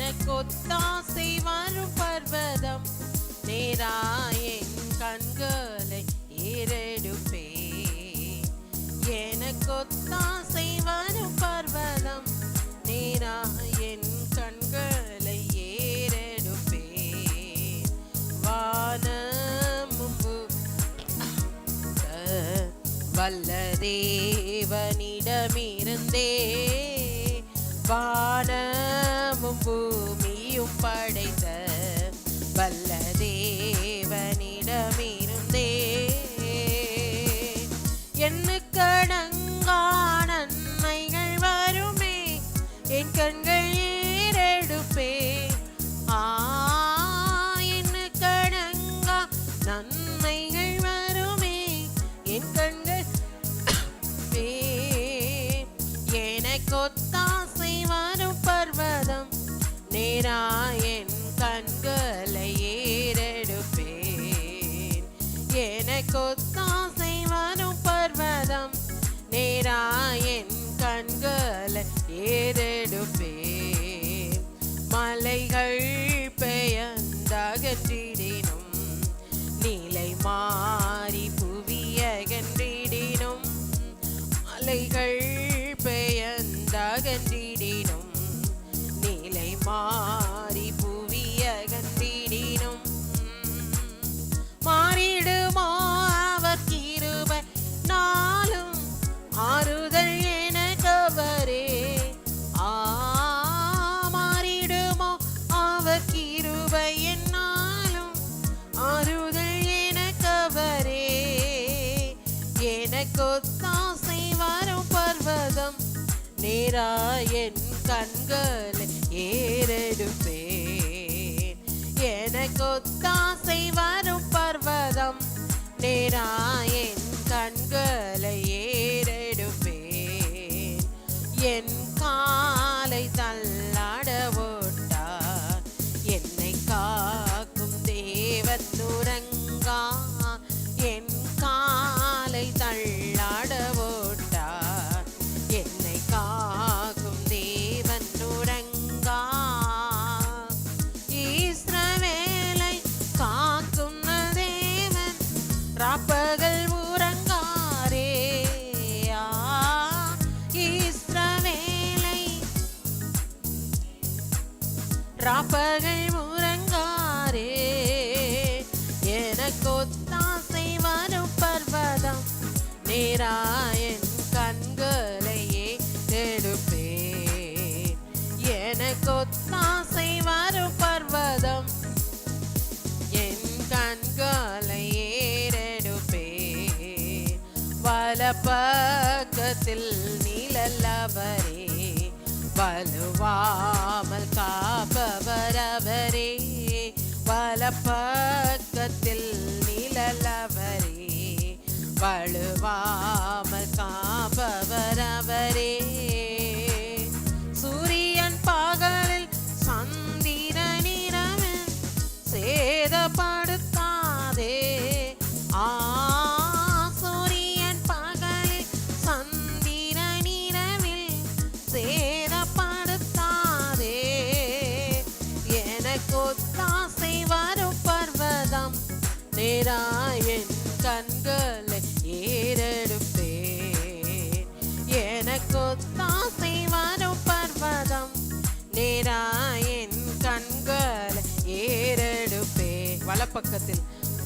எனக்கொத்தாசை வரும் பர்வதம் நேராயின் கண்களை ஏறெடுப்பே. எனக்கொத்தாசை வரும் பர்வதம் நேராயின் கண்களை ஏறெடுப்பே. வானமும் வல்ல தேவனிடமிருந்தே வானமும் பூமியும் படைத்த வல்ல தேவனிடமிருந்தே எண்ணுக்கடங்கா நன்மைகள் வருமே என் கண்கள் ஏறெடுப்பே. எண்ணுக்கடங்கா நன்மைகள் வருமே என் கண்கள் எனக்கொத்தாசை வரும் பர்வதம் நேராயின் கண்களை ஏறெடுப்பேன். எனக்கொத்தாசை வரும் பர்வதம் நேராயின் கண்களை ஏறெடுப்பேன். மலைகள் பெயர்ந்தகன்றிடினும் நிலை மாறி புவியகன்றிடினும் மலைகள் பெயர்ந்தகன்றிடினும் நிலை மாறி புவியகன்றிடினும் மாறிடுமோ அவர் கிருபை நாளும் ஆறுதல் எனக்கவரே. மாறிடுமோ அவர் கிருபை என்னாலும் ஆறுதல் எனக்கவரே. எனக்கொத்தாசை வரும் பர்வதம் நேராயின் கண்களை ஏறெடுப்பேன். எனக்கொத்தாசை வரும் பர்வதம் நேராயின் கண்களை ஏறெடுப்பேன். என் காலை தள்ளாட ஓட்டார் என்னை காக்கும் தேவன் உறங்கா. என் காலை தள்ளாட ஓட்டார் என்னை காக்கும் தேவன் உறங்கா. இஸ்ரவேலை காக்கும் தேவன் ராப்பகல் உறங்காரே. இஸ்ரவேலை ராப்பகல் உறங்காரே. எனக்கொத்தாசை வரும் பர்வதம் நேராயின் கண்களை ஏறெடுப்பேன். எனக்கொத்தாசை வரும் பர்வதம் என் கண்களை ஏறெடுப்பேன். வலப்பக்கத்தில் நிழலவரே வலுவாமல் காப்பவரவரே. வலப்பக்கத்தில் நிழலவரே வலுவாமல் காப்பவரவரே. சூரியன் பகலில் சந்திரன் இரவில் சேதப்படுத்தாதே. சூரியன் பகலில் சந்திரன் இரவில் சேதப்படுத்தாதே. எனக்கொத்தாசை வரும் பர்வதம் நேராயின் கண்களை ஏறெடுப்பேன். எனக்கொத்தாசை வரும் பர்வதம் நேராயின் கண்களை ஏறெடுப்பேன். வலப்பக்கத்தில்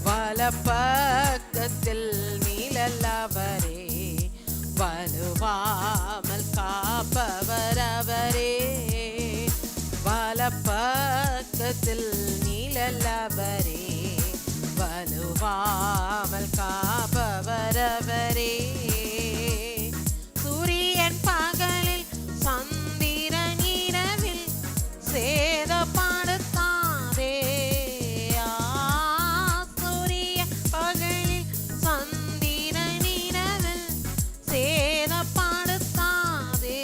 வலப்பக்கத்தில் நிழலவரே வலுவாமல் காப்பவரவரே. வலப்பக்கத்தில் நிழலவரே வலுவாமல் காப்பவரவரே. சூரியன் பகலில் சந்திரன் இரவில் சேதப்படுத்தாதே. சூரிய பகலில் சந்திரன் இரவில் சேதப்படுத்தாதே.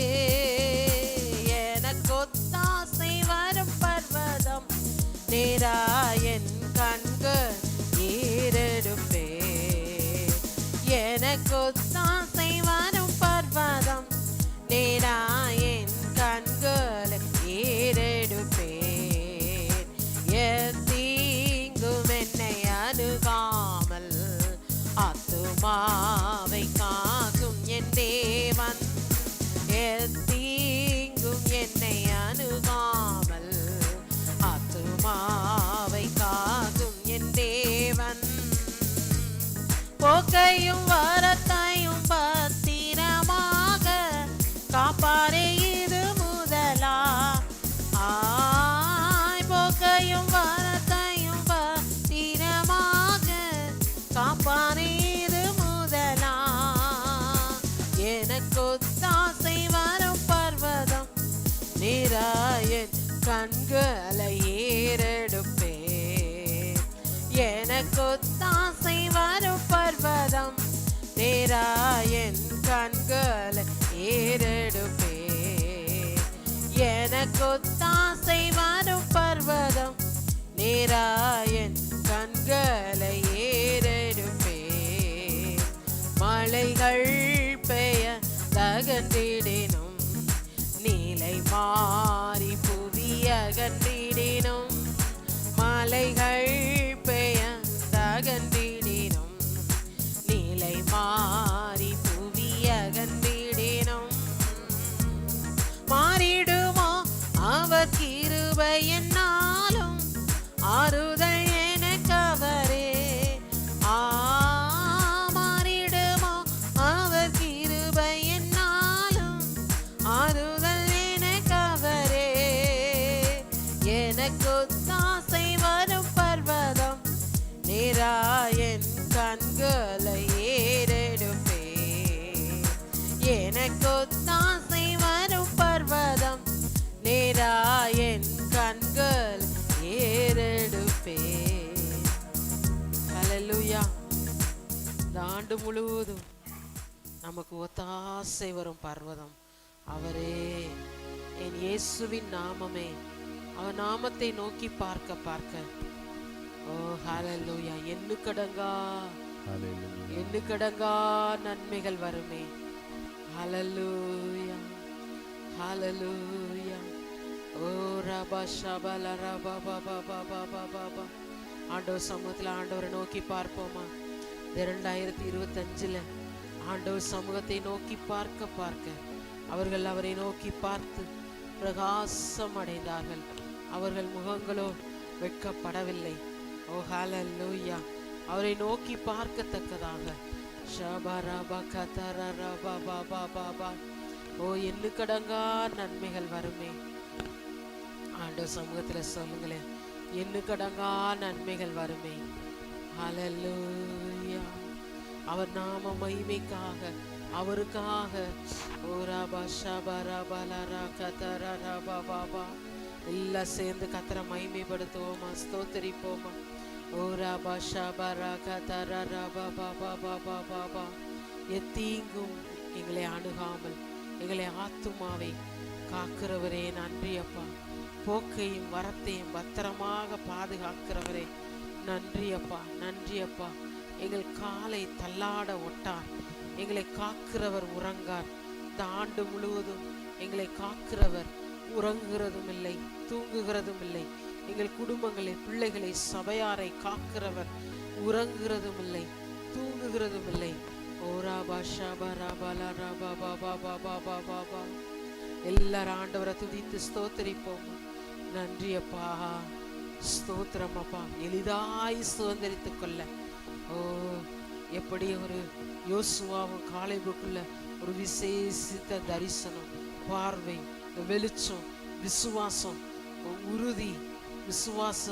எனக்கொத்தாசை வரும் பர்வதம் நேராயின் கண்கள் ஏறெடுப்பேன். ஆத்துமாவை காக்கும் என் தேவன், எத்தீங்கும் என்னை அணுகாமல். ஆத்துமாவை காக்கும் என் தேவன், போக்கையும் வரத்தையும் பத்திரமாக காப்பாரே இது முதலா. போக்கையும் வரத்தையும் பத்திரமாக காப்பாரே இது முதலா. எனக்கு ஒத்தாசை வரும் பர்வதம், நிராயன் கண்களை ஏறெடுப்பேன். எனக்கு ஒத்தாசை வரும் பர்வதம், நிராயன் கண்களை ஏறெடுப்பேன். எனக்கு ஒத்தாசை வரும் பர்வதம், நிராயன் கண்களை ஏறெடுப்பேன். மலைகள் பெயர் தகன்றிடினும், நீலை மாறி புவியகன்றிடினும். மலைகள் பெயர் தகன்றிடினும், நீலை மாறி புவியகன்றிடினும். மாறிடுமோ அவர் கிருபை என்னாலும், ஆறுதல் எனக்கவரே. மாறிடுமோ அவர் கிருபை என்னாலும், ஆறுதல் எனக்கவரே. எனக்கு ஒத்தாசை வரும் பர்வதம், நிராயன் கண்களை ஏறெடுப்பேன். எனக்கு ஒத்தாசை வரும் பர்வதம், நிராயன் கண்கள் ஏறெடுப்பேன். ஹல்லேலூயா. இந்த ஆண்டு முழுவதும் நமக்கு ஒத்தாசை வரும் பர்வதம் அவரே, என் இயேசுவின் நாமமே. அவர் நாமத்தை நோக்கி பார்க்க பார்க்க, ஓ ஹல்லேலூயா, எண்ணுக்கடங்கா நன்மைகள் வருமே. ஹல்லேலூயா, ஹல்லேலூயா. ஓ ரபா ஷபல ரபா பாபா பாபா பாபா. ஆண்டவர் சமூகத்தில் ஆண்டவரை நோக்கி பார்ப்போமா? 2025 ஆண்டவர் சமூகத்தை நோக்கி பார்க்க பார்க்க அவர்கள் அவரை நோக்கி பார்த்து பிரகாசம் அடைந்தார்கள். அவர்கள் முகங்களோ வெட்கப்படவில்லை. ஓ ஹல்லேலூயா. அவரை நோக்கி பார்க்கத்தக்கதாக ஓ எண்ணுக்கடங்கா நன்மைகள் வருமே. ஆண்டவர் சமூகத்துல சொல்லுங்களேன், எண்ணுக்கடங்கா நன்மைகள் வருமே. ஹல்லேலூயா. அவர் நாம மகிமைக்காக, அவருக்காக எல்லாம் சேர்ந்து கத்தரை மகிமைப்படுத்துவோமா, ஸ்தோத்தரிப்போமா. எத்தீங்கும் எங்களை அணுகாமல் எங்களை ஆத்துமாவை காக்கிறவரே நன்றி அப்பா. போக்கையும் வரத்தையும் பத்திரமாக பாதுகாக்கிறவரே நன்றி அப்பா, நன்றி அப்பா. எங்கள் காலை தள்ளாட ஒட்டார், எங்களை காக்கிறவர் உறங்கார். இந்த ஆண்டு முழுவதும் எங்களை காக்கிறவர் உறங்குகிறதும் இல்லை, தூங்குகிறதும் இல்லை. எங்கள் குடும்பங்களை, பிள்ளைகளை, சபையாரை காக்கிறவர் உறங்குகிறதும் இல்லை, தூங்குகிறதும் இல்லை. எல்லாரும் ஆண்டவரை துதித்து ஸ்தோத்தரிப்போம். நன்றி அப்பா, ஸ்தோத்திரம் அப்பா. எளிதாய் சுதந்திரித்துக் கொள்ள, ஓ எப்படி ஒரு யோசுவாவும் காலேபுக்குள்ள ஒரு விசேஷித்த தரிசனம், பார்வை, வெளிச்சம், விசுவாசம், உறுதி, விசுவாச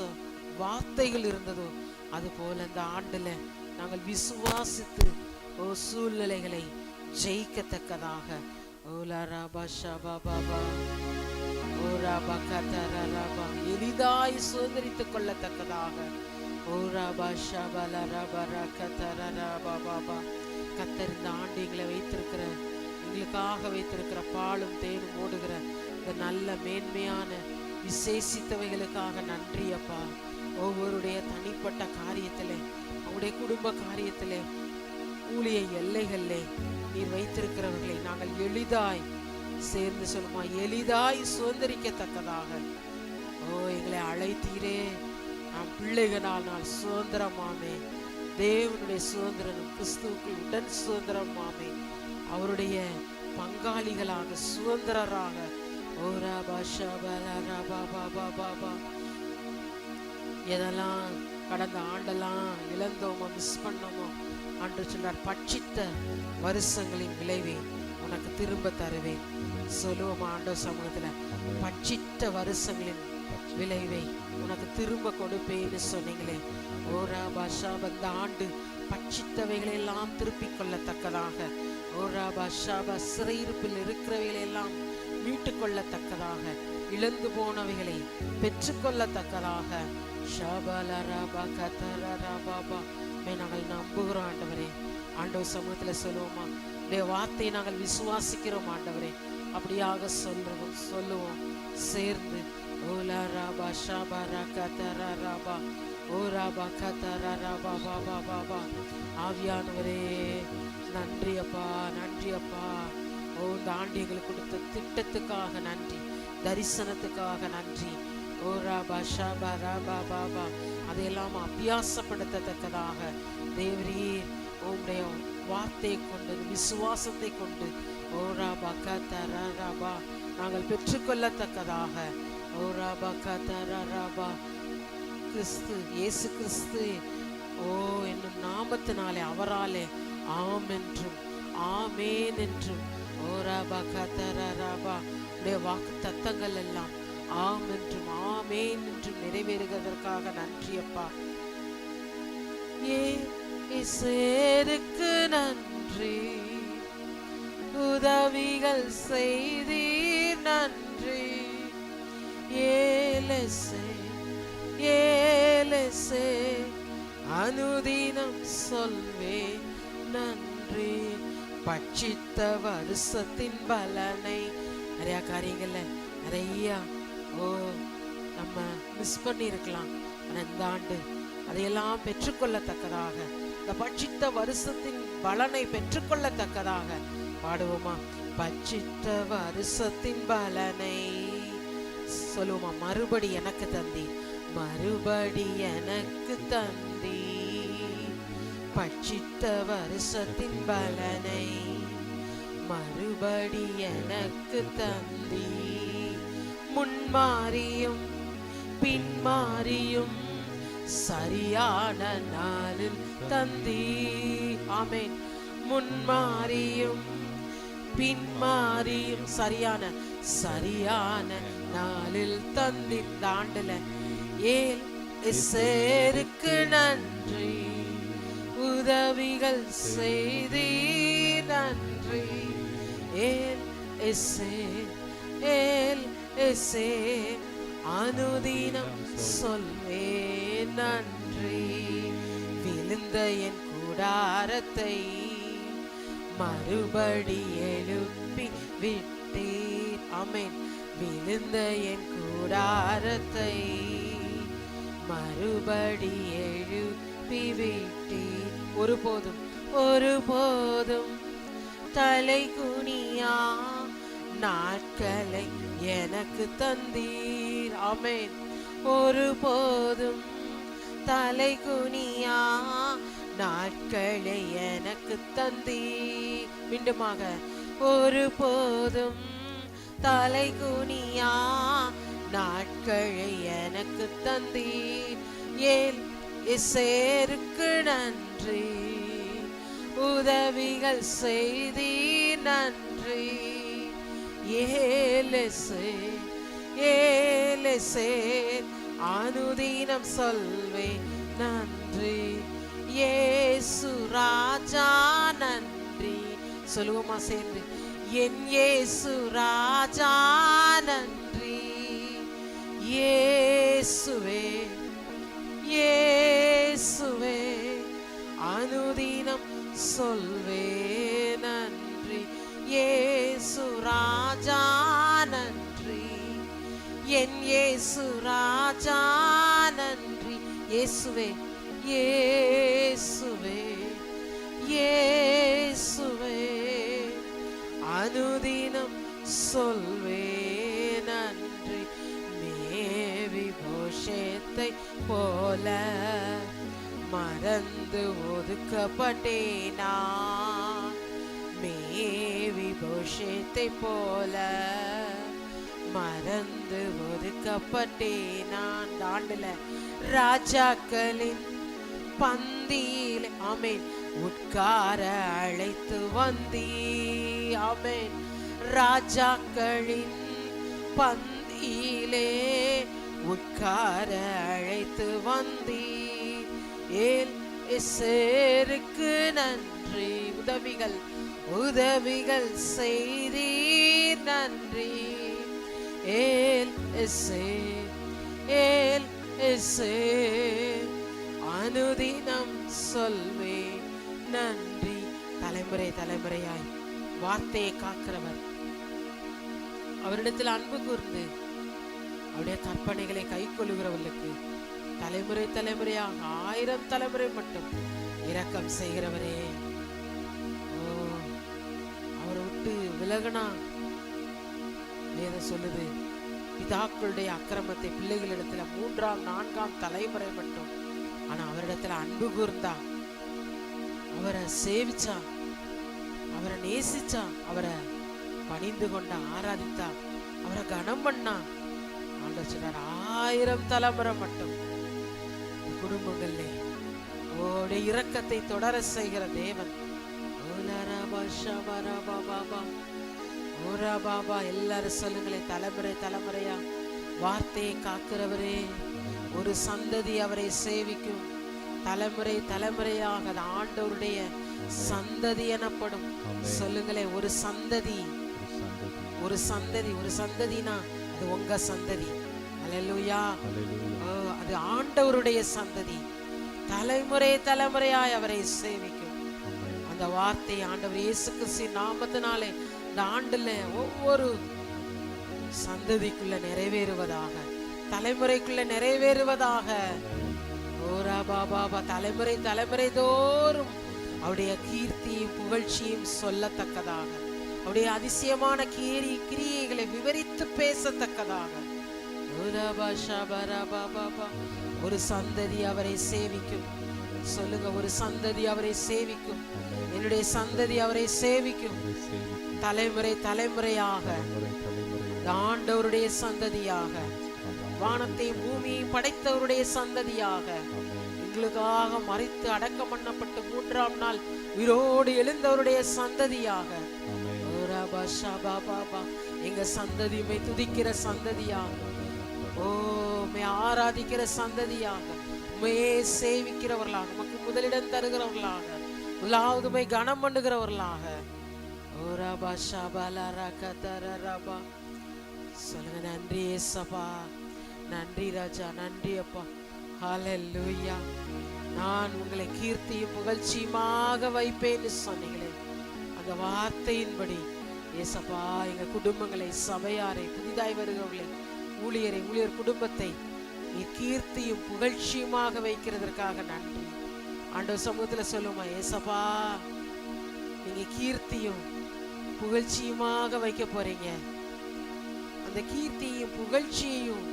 வார்த்தைகள் இருந்ததோ அது போல இந்த ஆண்டுல நாங்கள் விசுவாசித்து சூழ்நிலைகளை ஜெயிக்கத்தக்கதாக எளிதாய் சுதந்திரித்துக் கொள்ளத்தக்கதாக கத்தர் இந்த ஆண்டு எங்களை வைத்திருக்கிற, எங்களுக்காக வைத்திருக்கிற பாலும் தேனும் ஓடுகிற இந்த நல்ல மேன்மையான விசேஷித்தவைகளுக்காக நன்றி அப்பா. ஒவ்வொருடைய தனிப்பட்ட காரியத்திலே, அவங்களுடைய குடும்ப காரியத்திலே, ஊழிய எல்லைகளிலே நீர் வைத்திருக்கிறவர்களை நாங்கள் எளிதாய் சேர்ந்து சொல்லுமா, எளிதாய் சுதந்திரிக்கத்தக்கதாக ஓ எங்களை அழைத்தீரே. நாம் பிள்ளைகளால் நான் சுதந்திரமாமே. தேவனுடைய சுதந்திரம் கிறிஸ்துவுக்குள் உடன் சுதந்திரம். ஆமே, அவருடைய பங்காளிகளாக சுதந்திரராக. ஓரா பாஷா பலா பாபா பாபா. எதெல்லாம் கடந்த ஆண்டெல்லாம் இழந்தோமோ, மிஸ் பண்ணோமோ, அன்று சொன்னார், பட்சித்த வருஷங்களின் விளைவை உனக்கு திரும்ப தருவேன். சொல்லுவோமா ஆண்டவர் சமூகத்துல, பட்சித்த வருஷங்களின் விளைவை உனக்கு திரும்ப கொடுப்பேன்னு சொன்னீங்களே. ஓரா பாஷா, வந்த ஆண்டு பட்சித்தவைகளை எல்லாம் திருப்பிக் கொள்ளத்தக்கதாக, ஓரா பாஷா சிறையிருப்பில் இருக்கிறவைகளை எல்லாம் மீட்டு கொள்ளத்தக்கதாக, இழந்து போனவைகளை பெற்றுக்கொள்ளத்தக்கதாக. நாங்கள் நம்புகிறோம் ஆண்டவரே. ஆண்டவர் சமூகத்தில் சொல்லுவோமா, உடைய வார்த்தையை நாங்கள் விசுவாசிக்கிறோம் ஆண்டவரே. அப்படியாக சொல்லுவோம் சேர்ந்து. ஓலா ராபா ஷாபா ரகதரா ராபா ஓராபா கதரா ராபா பாபா பாபா. ஆவியானவரே நன்றி அப்பா, நன்றி அப்பா. ஓ, இந்த ஆண்டு எங்களுக்கு கொடுத்த திட்டத்துக்காக நன்றி, தரிசனத்துக்காக நன்றி. ஓராபா ஷாபா ராபா பாபா. அதையெல்லாம் அபியாசப்படுத்தத்தக்கதாக தேவரீர் உம்முடைய வார்த்தையை கொண்டு, விசுவாசத்தை கொண்டு ஓராபா கதரா ராபா நாங்கள் பெற்றுக்கொள்ளத்தக்கதாக. ஓராபா கதரா ராபா. கிறிஸ்து, இயேசு கிறிஸ்து ஓ என்னும் நாமத்தினாலே, அவராலே ஆம் என்றும் ஆமேன் என்றும், ஓராபா கதரா ராபா உடைய வாக்கு தத்தங்கள் எல்லாம் ஆம் என்றும் ஆமேன் என்றும் நிறைவேறுவதற்காக நன்றி அப்பா. இயேசுவுக்கு நன்றி, உதவிகள் செய்தீர் நன்றி. ஏலசே அனுதினம் சொல்வே நன்றி. பட்சித்த வருஷத்தின் பலனை, நிறைய காரியங்கள்ல நிறைய நம்ம மிஸ் பண்ணியிருக்கலாம். ஆனால் இந்த ஆண்டு அதையெல்லாம் பெற்றுக்கொள்ளத்தக்கதாக, இந்த பட்சித்த வருஷத்தின் பலனை பெற்றுக்கொள்ளத்தக்கதாக பாடுவோமா. பட்சித்த வருஷத்தின் பலனை சொல்லுவோமா. மறுபடி எனக்கு தந்தி, மறுபடி எனக்கு தந்தி. பட்சித்த வருஷத்தின் பலனை மறுபடி எனக்கு தந்தி. முன்மாறியும் பின்மாறியும் சரியான நாளில் தந்தி. ஆமென். முன்மாறியும் பின்மாறியும் சரியான நாளில் தந்தி. இந்த ஆண்டுல ஏலுக்கு நன்றி, உதவிகள் செய்தி நன்றி. ஏல் அனுதினம் சொல்வே நன்றி. விழுந்த என் கூடாரத்தை மறுபடி எழுப்பி விட்டீர். ஆமென். விழுந்த என் கூடாரத்தை மறுபடி எழுப்பி விட்டீர். ஒருபோதும் தலை குனியா நாட்களை எனக்கு தந்தீர். ஆமென். ஒருபோதும் தலை குனியா நாட்களை எனக்கு தந்தீர். மீண்டுமாக. ஒருபோதும் தலை குனியா நாட்களை எனக்கு தந்தீர். ஏலுக்கு நன்றி, உதவிகள் செய்தீர் நன்றி. ஏலசே அனுதினம் சொல்வே நன்றி. இயேசு ராஜா நன்றி. சொல்லுவோமா சேர்ந்து. என் இயேசு ராஜா நன்றி. இயேசுவே அனுதினம் சொல்வே நன்றி. இயேசு ராஜா நன்றி. என் இயேசு ராஜா நன்றி. இயேசுவே அனுதினம் சொல்வே நன்றி. மேவி போஷத்தை போல மறந்து ஒதுக்கப்பட்டேனா, மேவி போஷத்தை போல மறந்து ஒதுக்கப்பட்டேனான். ஆண்டுல ராஜாக்களின் பந்தியிலே ஆமேன் உட்கார அழைத்து வந்தீ. ஆமேன் ராஜாக்களின் பந்தியிலே உட்கார அழைத்து வந்தீ. ஏல் எசேருக்கு நன்றி, உதவிகள் உதவிகள் செய்தீர் நன்றி. ஏல் எசே ஏல் எசே அனுதினம் சொல்வே நன்றி. தலைமுறை தலைமுறையாய் வார்த்தையை காக்கிறவர், அவரிடத்தில் அன்பு கூர்ந்து அவருடைய கற்பனைகளை கை கொள்ளுகிறவர்களுக்கு தலைமுறை தலைமுறையாக 1000 தலைமுறை மட்டும் இரக்கம் செய்கிறவரே. ஓ, அவரை விட்டு விலகுனா வேதம் சொல்லுது, பிதாக்களுடைய அக்கிரமத்தை பிள்ளைகளிடத்துல 3ஆம் 4ஆம் தலைமுறை மட்டும். ஆனா அவரிடத்துல அன்பு கூர்ந்தா, அவரை சேவிச்சா, அவரை நேசிச்சா, அவரை பணிந்து கொண்டா, ஆராதித்தா, அவரை கனம் பண்ணா, ஆண்டவர் சொன்னார் 1000 தலைமுறை மட்டும் குடும்பங்கள்ல அவருடைய இரக்கத்தை தொடர செய்கிற தேவன். எல்லாரும் சொல்லுங்களேன், தலைமுறை தலைமுறையா வார்த்தையை காக்கிறவரே. ஒரு சந்ததி அவரை சேவிக்கும், தலைமுறை தலைமுறையாக அது ஆண்டவருடைய சந்ததி எனப்படும். சொல்லுங்களேன், ஒரு சந்ததி, ஒரு சந்ததி, ஒரு சந்ததினா அது உங்க சந்ததி. அல்லேலூயா, அது ஆண்டவருடைய சந்ததி. தலைமுறை தலைமுறையாய் அவரை சேவிக்கும். அந்த வார்த்தை ஆண்டவர் இயேசு கிறிஸ்து நாமத்தினாலே இந்த ஆண்டுல ஒவ்வொரு சந்ததிக்குள்ள நிறைவேறுவதாக, தலைமுறைக்குள்ள நிறைவேறுவதாக. ஓரா பாபா, தலைமுறை தலைமுறை தோறும் அவருடைய கீர்த்தியும் புகழ்ச்சியும் சொல்லத்தக்கதாக, அவருடைய அதிசயமான கிரியைகளை விவரித்து பேசத்தக்கதாக. ஒரு சந்ததி அவரை சேவிக்கும். சொல்லுங்க, ஒரு சந்ததி அவரை சேவிக்கும். என்னுடைய சந்ததி அவரை சேவிக்கும். தலைமுறை தலைமுறையாக ஆண்டவருடைய சந்ததியாக, வானத்தையும் பூமியையும் படைத்தவருடைய சந்ததியாக, எங்களுக்காக மரித்து அடக்கம் பண்ணப்பட்டு 3ஆம் நாள் உயிரோடு எழுந்தவருடைய சந்ததியாக. எங்க சந்ததியுமே துதிக்கிற சந்ததியாக, ஓமே ஆராதிக்கிற சந்ததியாக, உண்மையே சேவிக்கிறவர்களாக, நமக்கு முதலிடம் தருகிறவர்களாக, முதலாவதுமை கனம் பண்ணுகிறவர்களாக. சொல்லுங்க, நன்றி ஏசப்பா, நன்றி ராஜா, நன்றி அப்பா. ஹல்லேலூயா. நான் உங்களை கீர்த்தியும் புகழ்ச்சியுமாக வைப்பேன்னு சொன்னீங்களே, அந்த வார்த்தையின்படி ஏசப்பா எங்க குடும்பங்களை, சபையாரை, புதிதாய் வருகிறவர்களை, ஊழியரை, ஊழியர் குடும்பத்தை நீ கீர்த்தியும் புகழ்ச்சியுமாக வைக்கிறதற்காக நன்றி. ஆண்டவர் சமூகத்துல சொல்லுமா, ஏசப்பா நீங்க கீர்த்தியும் புகழ்ச்சியுமாக வைக்க போறீங்க. அந்த கீர்த்தியையும் புகழ்ச்சியையும்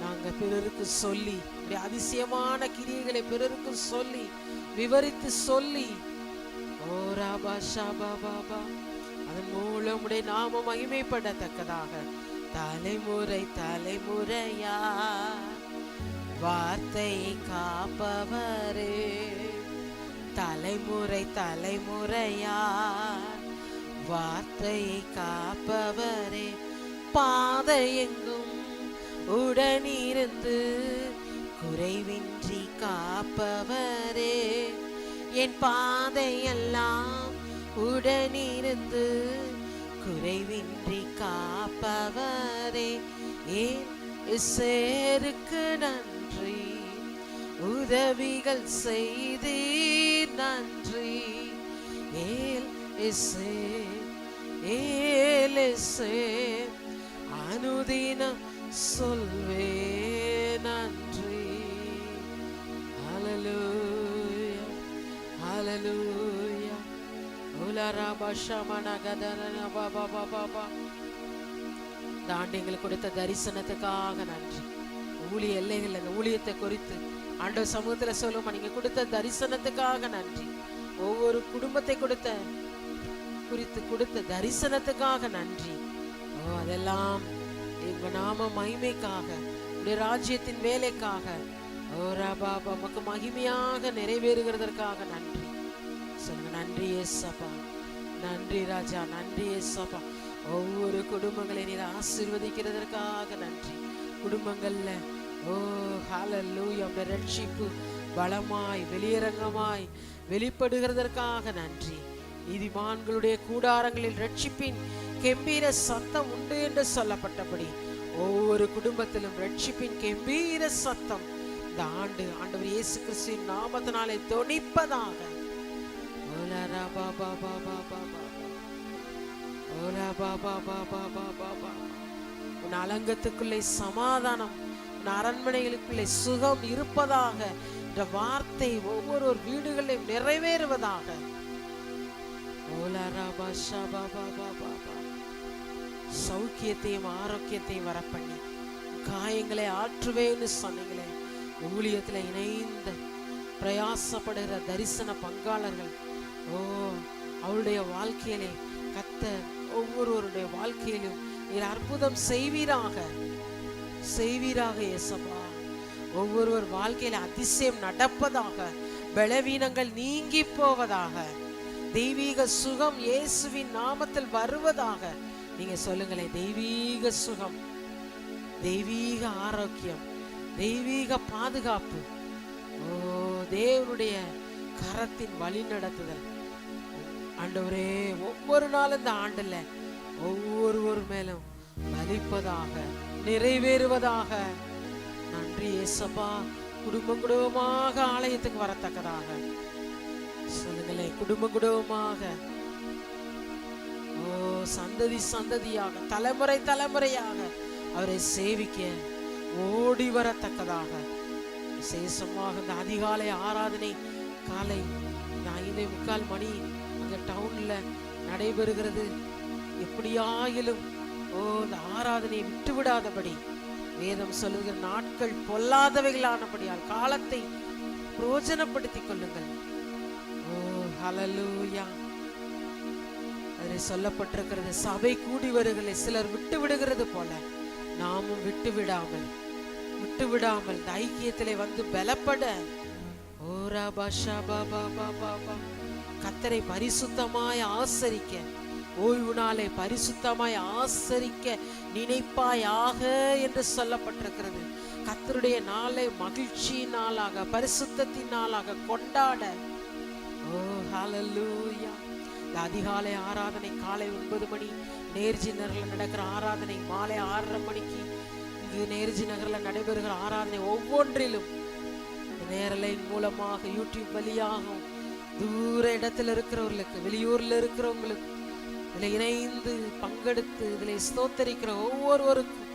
நாங்க பிறருக்கு சொல்லி, அதிசயமான கிரியைகளை பிறருக்கு சொல்லி விவரித்து சொல்லி, அதன் மூலம் உடைய நாம மகிமைப்படத்தக்கதாக தலைமுறை தலைமுறையா வார்த்தையை காப்பவரே, தலைமுறை தலைமுறையா வார்த்தையை காப்பவரே, பாதை எங்கும் உடனிருந்து குறைவின்றி காப்பவரே, என் பாதையெல்லாம் உடனிருந்து குறைவின்றி காப்பவரே. ஏன் இசேருக்கு நன்றி, உதவிகள் செய்தீர் நன்றி. ஏல் இசே ஏல் இசே அனுதினம் சொல்வே நன்றி. ஹல்லேலூயா, ஹல்லேலூயா. தாண்டி எங்களுக்கு கொடுத்த தரிசனத்துக்காக நன்றி. ஊழிய எல்லைகள், அந்த ஊழியத்தை குறித்து ஆண்டவர் சமூகத்துல சொல்லுமா, நீங்க கொடுத்த தரிசனத்துக்காக நன்றி. ஒவ்வொரு குடும்பத்தை கொடுத்த தரிசனத்துக்காக நன்றி. அதெல்லாம் எங்க நாம மகிமைக்காக, உடைய ராஜ்யத்தின் வேலைக்காக, பாபா நமக்கு மகிமையாக நிறைவேறுகிறதற்காக நன்றி சொல்லுங்க. நன்றி ஏசப்பா, நன்றி ராஜா, நன்றி ஏசப்பா. ஒவ்வொரு குடும்பங்களை நீர் ஆசீர்வதிக்கிறதற்காக நன்றி. குடும்பங்கள்ல ஹல்லேலூயா, உடைய ரட்சிப்பு பலமாய் வெளியரங்கமாய் வெளிப்படுகிறதற்காக நன்றி. நீதிமான்களுடைய கூடாரங்களில் ரட்சிப்பின் கெம்பீர சத்தம் உண்டு என்று சொல்லப்பட்டபடி ஒவ்வொரு குடும்பத்திலும் ரட்சிப்பின் கெம்பீர சத்தம் இந்த ஆண்டு ஆண்டவர் இயேசு கிறிஸ்துவின் நாமத்தினாலே தொனிப்பதாக. உன் அலங்கத்துக்குள்ளே சமாதானம், உன் அரண்மனைகளுக்குள்ளே சுகம் இருப்பதாக என்ற வார்த்தை ஒவ்வொரு வீடுகளிலும் நிறைவேறுவதாக. சௌக்கியத்தையும் ஆரோக்கியத்தையும் வரப்பண்ணி காயங்களை ஆற்றுவேன்னு சொன்னீங்களே. ஊழியத்தில் இணைந்த பிரயாசப்படுகிற தரிசன பங்காளர்கள், அவருடைய வாழ்க்கையிலே கர்த்தர் ஒவ்வொருவருடைய வாழ்க்கையிலும் நீர் அற்புதம் செய்வீராக இயேசப்பா. ஒவ்வொருவர் வாழ்க்கையில அதிசயம் நடப்பதாக, பலவீனங்கள் நீங்கி போவதாக, தெய்வீக சுகம் இயேசுவின் நாமத்தில் வருவதாக. நீங்க சொல்லுங்களேன், தெய்வீக சுகம், தெய்வீக ஆரோக்கியம், தெய்வீக பாதுகாப்பு, தேவனுடைய கரத்தின் வழி நடத்துதல் ஆண்டவரே ஒவ்வொரு நாளும் இந்த ஆண்டுல ஒவ்வொருவர் மேலும் பலிப்பதாக, நிறைவேறுவதாக. நன்றி ஏசப்பா. குடும்பம் குடும்பமாக ஆலயத்துக்கு வரத்தக்கதாக சொல்லுங்களேன். குடும்பம் குடும்பமாக, சந்ததி சந்ததியாக, தலைமுறை தலைமுறையாக அவரை சேவிக்க ஓடி வரத்தக்கதாக விசேஷமாக இந்த அதிகாலை ஆராதனை காலை 5:45 மணி அந்த டவுன்ல நடைபெறுகிறது. எப்படியாயிலும் இந்த ஆராதனையை விட்டு விடாதபடி வேதம் சொல்லுகிற நாட்கள் பொல்லாதவைகளானபடியால் காலத்தை பிரயோஜனப்படுத்திக் கொள்ளுங்கள். ஹல்லேலூயா. அதில் சொல்லப்பட்டிருக்கிறது, சபை கூடி வருகளை சிலர் விட்டு விடுகிறது போல நாமும் விட்டு விடாமல் இந்த ஐக்கியத்திலே வந்து பலப்பட கர்த்தரை பரிசுத்தமாய் ஆசரிக்க, ஓய்வு நாளை பரிசுத்தமாய் ஆசரிக்க நினைப்பாயாக என்று சொல்லப்பட்டிருக்கிறது. கர்த்தருடைய நாளை மகிழ்ச்சி நாளாக, பரிசுத்தத்தின் நாளாக கொண்டாட. ஹல்லேலூயா. அதிகாலை ஆராதனை காலை 9 மணி நேர்ஜி நகரில் நடக்கிற ஆராதனை, மாலை 6:30 மணிக்கு இங்கு நேர்ஜி நகரில் நடைபெறுகிற ஆராதனை ஒவ்வொன்றிலும் நேரலையின் மூலமாக யூடியூப் வழியாகவும் தூர இடத்துல இருக்கிறவர்களுக்கு, வெளியூர்ல இருக்கிறவங்களுக்கு இதில் இணைந்து பங்கெடுத்து இதில் ஸ்தோத்தரிக்கிற ஒவ்வொருவருக்கும்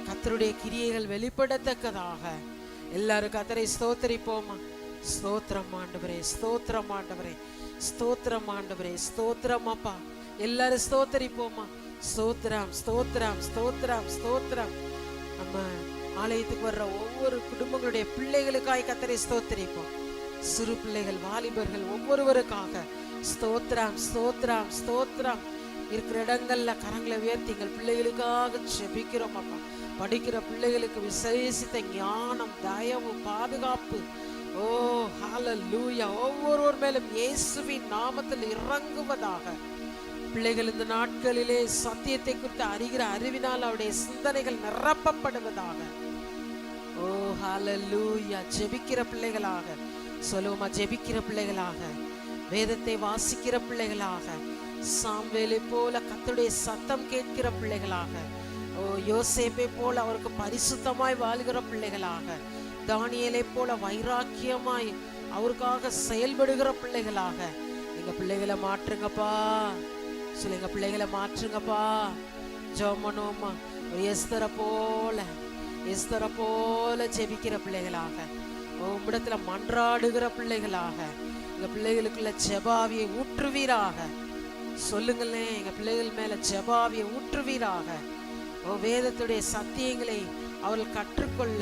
கர்த்தருடைய கிரியைகள் வெளிப்படத்தக்கதாக எல்லாரும் கர்த்தரை ஸ்தோத்தரிப்போமா. ஸ்தோத்திரம் ஆண்டவரே, ஸ்தோத்திரம் ஆண்டவரே, ஸ்தோத்திரம் ஆண்டவரே, ஸ்தோத்திரம் அப்பா. எல்லாரும் ஸ்தோத்தரிப்போமா. ஸ்தோத்திரம், ஸ்தோத்திரம், ஸ்தோத்திரம், ஸ்தோத்திரம். நம்ம ஆலயத்துக்கு வர்ற ஒவ்வொரு குடும்பங்களுடைய பிள்ளைகளுக்காய் கர்த்தரை ஸ்தோத்தரிப்போம். சிறு பிள்ளைகள், வாலிபர்கள் ஒவ்வொருவருக்காக ஸ்தோத்திரம், ஸ்தோத்திரம், ஸ்தோத்திரம். இருக்கிற இடங்கள்ல கரங்களை உயர்த்தி எங்கள் பிள்ளைகளுக்காக ஜெபிக்கிறோம் அப்பா. படிக்கிற பிள்ளைகளுக்கு விசேஷித்த ஞானம், தயவு, பாதுகாப்பு. ஹல்லேலூயா. ஒவ்வொருவர் மேலும் இயேசுவின் நாமத்தில் இறங்குவதாக. பிள்ளைகள் இந்த நாட்களிலே சத்தியத்தை குறித்து அறிகிற அறிவினால் அவருடைய சிந்தனைகள் நிரப்பப்படுவதாக. ஹல்லேலூயா. ஜெபிக்கிற பிள்ளைகளாக சொல்லுவோமா, ஜெபிக்கிற பிள்ளைகளாக, வேதத்தை வாசிக்கிற பிள்ளைகளாக, சாமுவேலை போல கர்த்தருடைய சத்தம் கேட்கிற பிள்ளைகளாக, யோசேப்பை போல அவருக்கு பரிசுத்தமாய் வாழ்கிற பிள்ளைகளாக, தானியேலை போல வைராக்கியமாய் அவருக்காக செயல்படுகிற பிள்ளைகளாக எங்க பிள்ளைகளை மாற்றுங்கப்பா. சொல்ல, எங்க பிள்ளைகளை மாற்றுங்கப்பா. ஜெபமனோமா, எஸ்தரை போல ஜெபிக்கிற பிள்ளைகளாக, உம்மிடத்துல மன்றாடுகிற பிள்ளைகளாக எங்க பிள்ளைகளுக்குள்ள ஜெபாவியை ஊற்றுவீராக. சொல்லுங்களேன், எங்க பிள்ளைகள் மேல ஜெபாவியை ஊற்றுவீராக. வேதத்துடைய சத்தியங்களை அவர்கள் கற்றுக்கொள்ள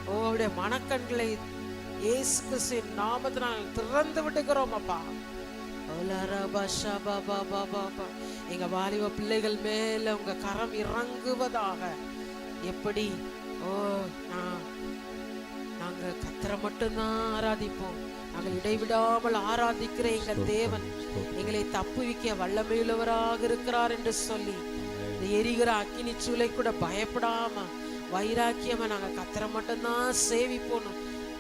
அவருடைய மனக்கண்களை இயேசு கிறிஸ்துவின் நாமத்தினால் திறந்து விடுகிறோம் அப்பா. எங்க வாலிப பிள்ளைகள் மேல உங்க கரம் இறங்குவதாக. எப்படி நாங்க கர்த்தரை மட்டும்தான் ஆராதிப்போம். நாங்கள் இடைவிடாமல் ஆராதிக்கிற எங்கள் தேவன் எங்களை தப்புவிக்க வல்லமையுள்ளவராக இருக்கிறார் என்று சொல்லி இந்த எரிகிற அக்கினி சூளை கூட பயப்படாம வைராக்கியமா நாங்க கர்த்தரை மட்டும்தான் சேவிப்போம்.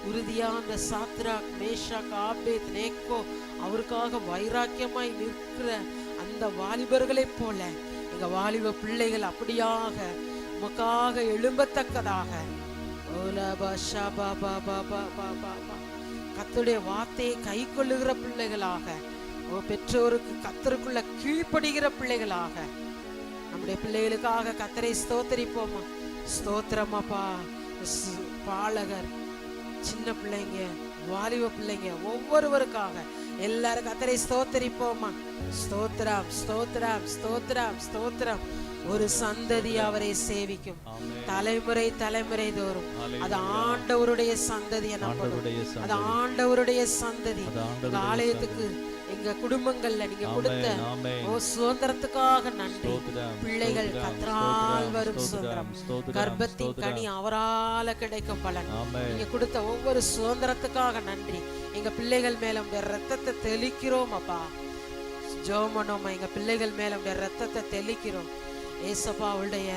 உறுதியா அந்த சாத்ராக் மேஷாக் ஆபேத் நேக்கோ அவருக்காக வைராக்கியமாய் நிற்கிற அந்த வாலிபர்களை போல எங்க வாலிப பிள்ளைகள் அப்படியாக உமக்காக எழும்பத்தக்கதாக கர்த்தருடைய வார்த்தையை கை கொள்ளுகிற பிள்ளைகளாக, பெற்றோருக்கு கர்த்தருக்குள்ள கீழ்ப்படுகிற பிள்ளைகளாக நம்முடைய பிள்ளைகளுக்காக கர்த்தரை ஸ்தோத்தரிப்போமா. ஸ்தோத்திரமாப்பா. பாலகர், சின்ன பிள்ளைங்க, வாலிப பிள்ளைங்க ஒவ்வொருவருக்காக எல்லாரும் கர்த்தரை ஸ்தோத்தரிப்போமா. ஸ்தோத்திரம் ஸ்தோத்திரம் ஸ்தோத்திரம் ஸ்தோத்திரம். ஒரு சந்ததி அவரை சேவிக்கும், தலைமுறை தலைமுறை தோறும். அது ஆண்டவருடைய சந்ததி, அது ஆண்டவருடைய சந்ததி. ஆலயத்துக்கு எங்க குடும்பங்கள்ல நீங்க கொடுத்த சுதந்திரத்துக்காக நன்றி. பிள்ளைகள் கர்த்தரால் வரும் சுதந்திரம், கர்ப்பத்தின் கனி அவரால கிடைக்கும் பலன். நீங்க கொடுத்த ஒவ்வொரு சுதந்திரத்துக்காக நன்றி. எங்க பிள்ளைகள் மேல உங்க ரத்தத்தை தெளிக்கிறோம் அப்பா. ஜெபமனோமா, எங்க பிள்ளைகள் மேல உங்க ரத்தத்தை தெளிக்கிறோம் ஏசப்பா. அவளுடைய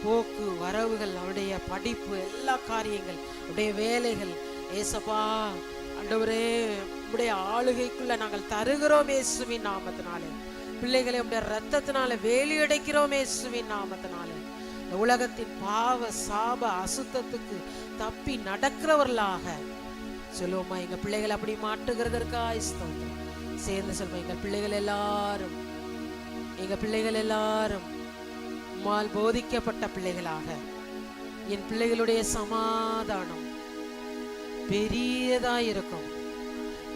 போக்கு வரவுகள், அவளுடைய படிப்பு, எல்லா காரியங்கள், அவருடைய வேலைகள் ஏசப்பா ஆண்டவரே உம்முடைய ஆளுகைக்குள்ள நாங்கள் தருகிறோம் இயேசுவின் நாமத்தினாலே. பிள்ளைகளை உம்முடைய ரத்தத்தினால வேலியடைக்கிறோம் இயேசுவின் நாமத்தினாலே. இந்த உலகத்தின் பாவ சாப அசுத்தத்துக்கு தப்பி நடக்கிறவர்களாக சொல்லுவோமா. எங்க பிள்ளைகள் அப்படி மாற்றுகிறதற்காக ஸ்தோத்திரம். சேர்ந்து சொல்வோம். எங்க பிள்ளைகள் எல்லாரும், எங்க பிள்ளைகள் எல்லாரும் உம்மால் போதிக்கப்பட்ட பிள்ளைகளாக, என் பிள்ளைகளுடைய சமாதானம் பெரியதாயிருக்கும்.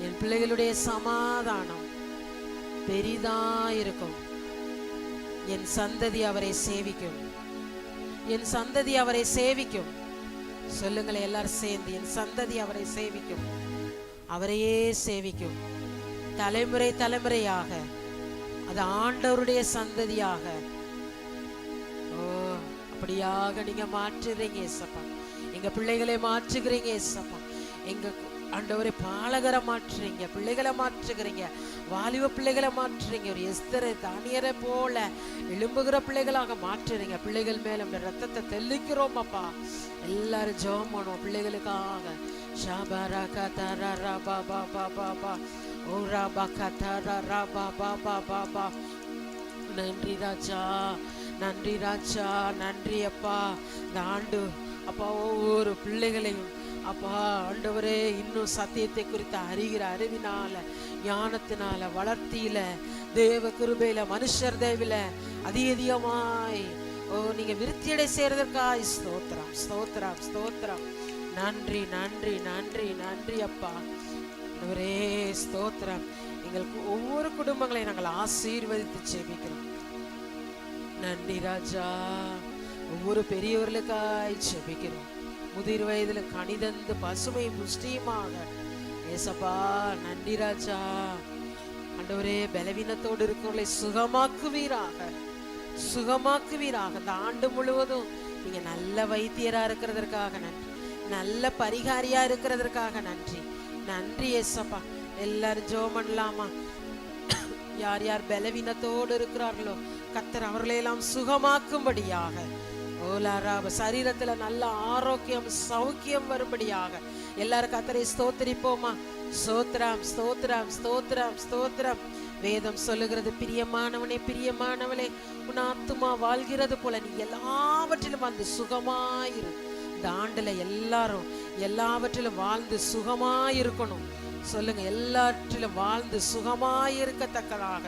என் பிள்ளைகளுடைய சமாதானம் பெரிதாயிருக்கும். என் சந்ததி அவரை சேவிக்கும், என் சந்ததி அவரை சேவிக்கும். சொல்லுங்களேன் எல்லாரும் சேர்ந்து. என் சந்ததி அவரை சேவிக்கும், அவரையே சேவிக்கும். தலைமுறை தலைமுறையாக அது ஆண்டவருடைய சந்ததியாக அப்படியாக நீங்க மாற்றுறீங்க ஏசப்பா. எங்க பிள்ளைகளை மாற்றுகிறீங்க ஏசப்பா. எங்க ஆண்டவரை பாலகரை மாற்றுறீங்க, பிள்ளைகளை மாற்றுகிறீங்க, வாலிப பிள்ளைகளை மாற்றுறீங்க. ஒரு எஸ்தரை தானியரை போல எழும்புகிற பிள்ளைகளாக மாற்றுறீங்க. பிள்ளைகள் மேல இந்த ரத்தத்தை தெளிக்கிறோம் அப்பா. எல்லாரும் ஜெபம் பண்ணுவோம் பிள்ளைகளுக்காக. ஷாபாரா கதாரா ராபா பாபா பாபா ஓ ராபா கதாரா ராபா பாபா பாபா. நன்றி ராஜா, நன்றி ராஜா, நன்றி அப்பா. இந்த ஆண்டு அப்பா ஒவ்வொரு பிள்ளைகளையும் அப்பா ஆண்டவரே இன்னும் சத்தியத்தை குறித்த அறிகிற அறிவினால, ஞானத்தினால, வளர்த்தியில, தேவ கிருபையில, மனுஷர் தேவில அதிகமாய் நீங்க விருத்தியடை செய்யறதற்காய் ஸ்தோத்திரம் ஸ்தோத்திரம் ஸ்தோத்திரம். நன்றி நன்றி நன்றி நன்றி அப்பா. ஆண்டவரே ஸ்தோத்திரம். எங்களுக்கு ஒவ்வொரு குடும்பங்களை நாங்கள் ஆசீர்வதித்து ஜெபிக்கிறோம். நன்றி ராஜா. ஒவ்வொரு பெரியவர்களுக்காய் ஜெபிக்கிறோம். முதிர் வயதுல கனிதந்து பசுமை புஷ்டியுமாக ஏசப்பா. நன்றி ராஜா. ஆண்டவரே பலவீனத்தோடு இருக்கிறவர்களை சுகமாக்குவீராக, சுகமாக்குவீராக. இந்த ஆண்டு முழுவதும் நீங்க நல்ல வைத்தியரா இருக்கிறதற்காக நன்றி, நல்ல பரிகாரியா இருக்கிறதற்காக நன்றி. நன்றி ஏசப்பா. எல்லாரும் ஜெபம் பண்ணலாமா? யார் யார் பலவீனத்தோடு இருக்கிறார்களோ கர்த்தர் அவர்களையெல்லாம் சுகமாக்கும்படியாக, சரீரத்துல நல்ல ஆரோக்கியம் சௌக்கியம் வரும்படியாக எல்லாரும் கர்த்தரை ஸ்தோத்திரிப்போமா. ஸ்தோத்திரம் ஸ்தோத்திரம் ஸ்தோத்திரம் ஸ்தோத்திரம். வேதம் சொல்லுகிறது, பிரியமானவனே பிரியமானவளே உன் ஆத்துமா வாழ்கிறது போல நீ எல்லாவற்றிலும் வந்து சுகமாயிரு. இந்த ஆண்டுல எல்லாரும் எல்லாவற்றிலும் வாழ்ந்து சுகமாயிருக்கணும். சொல்லுங்க, எல்லாற்றிலும் வாழ்ந்து சுகமாயிருக்கத்தக்கதாக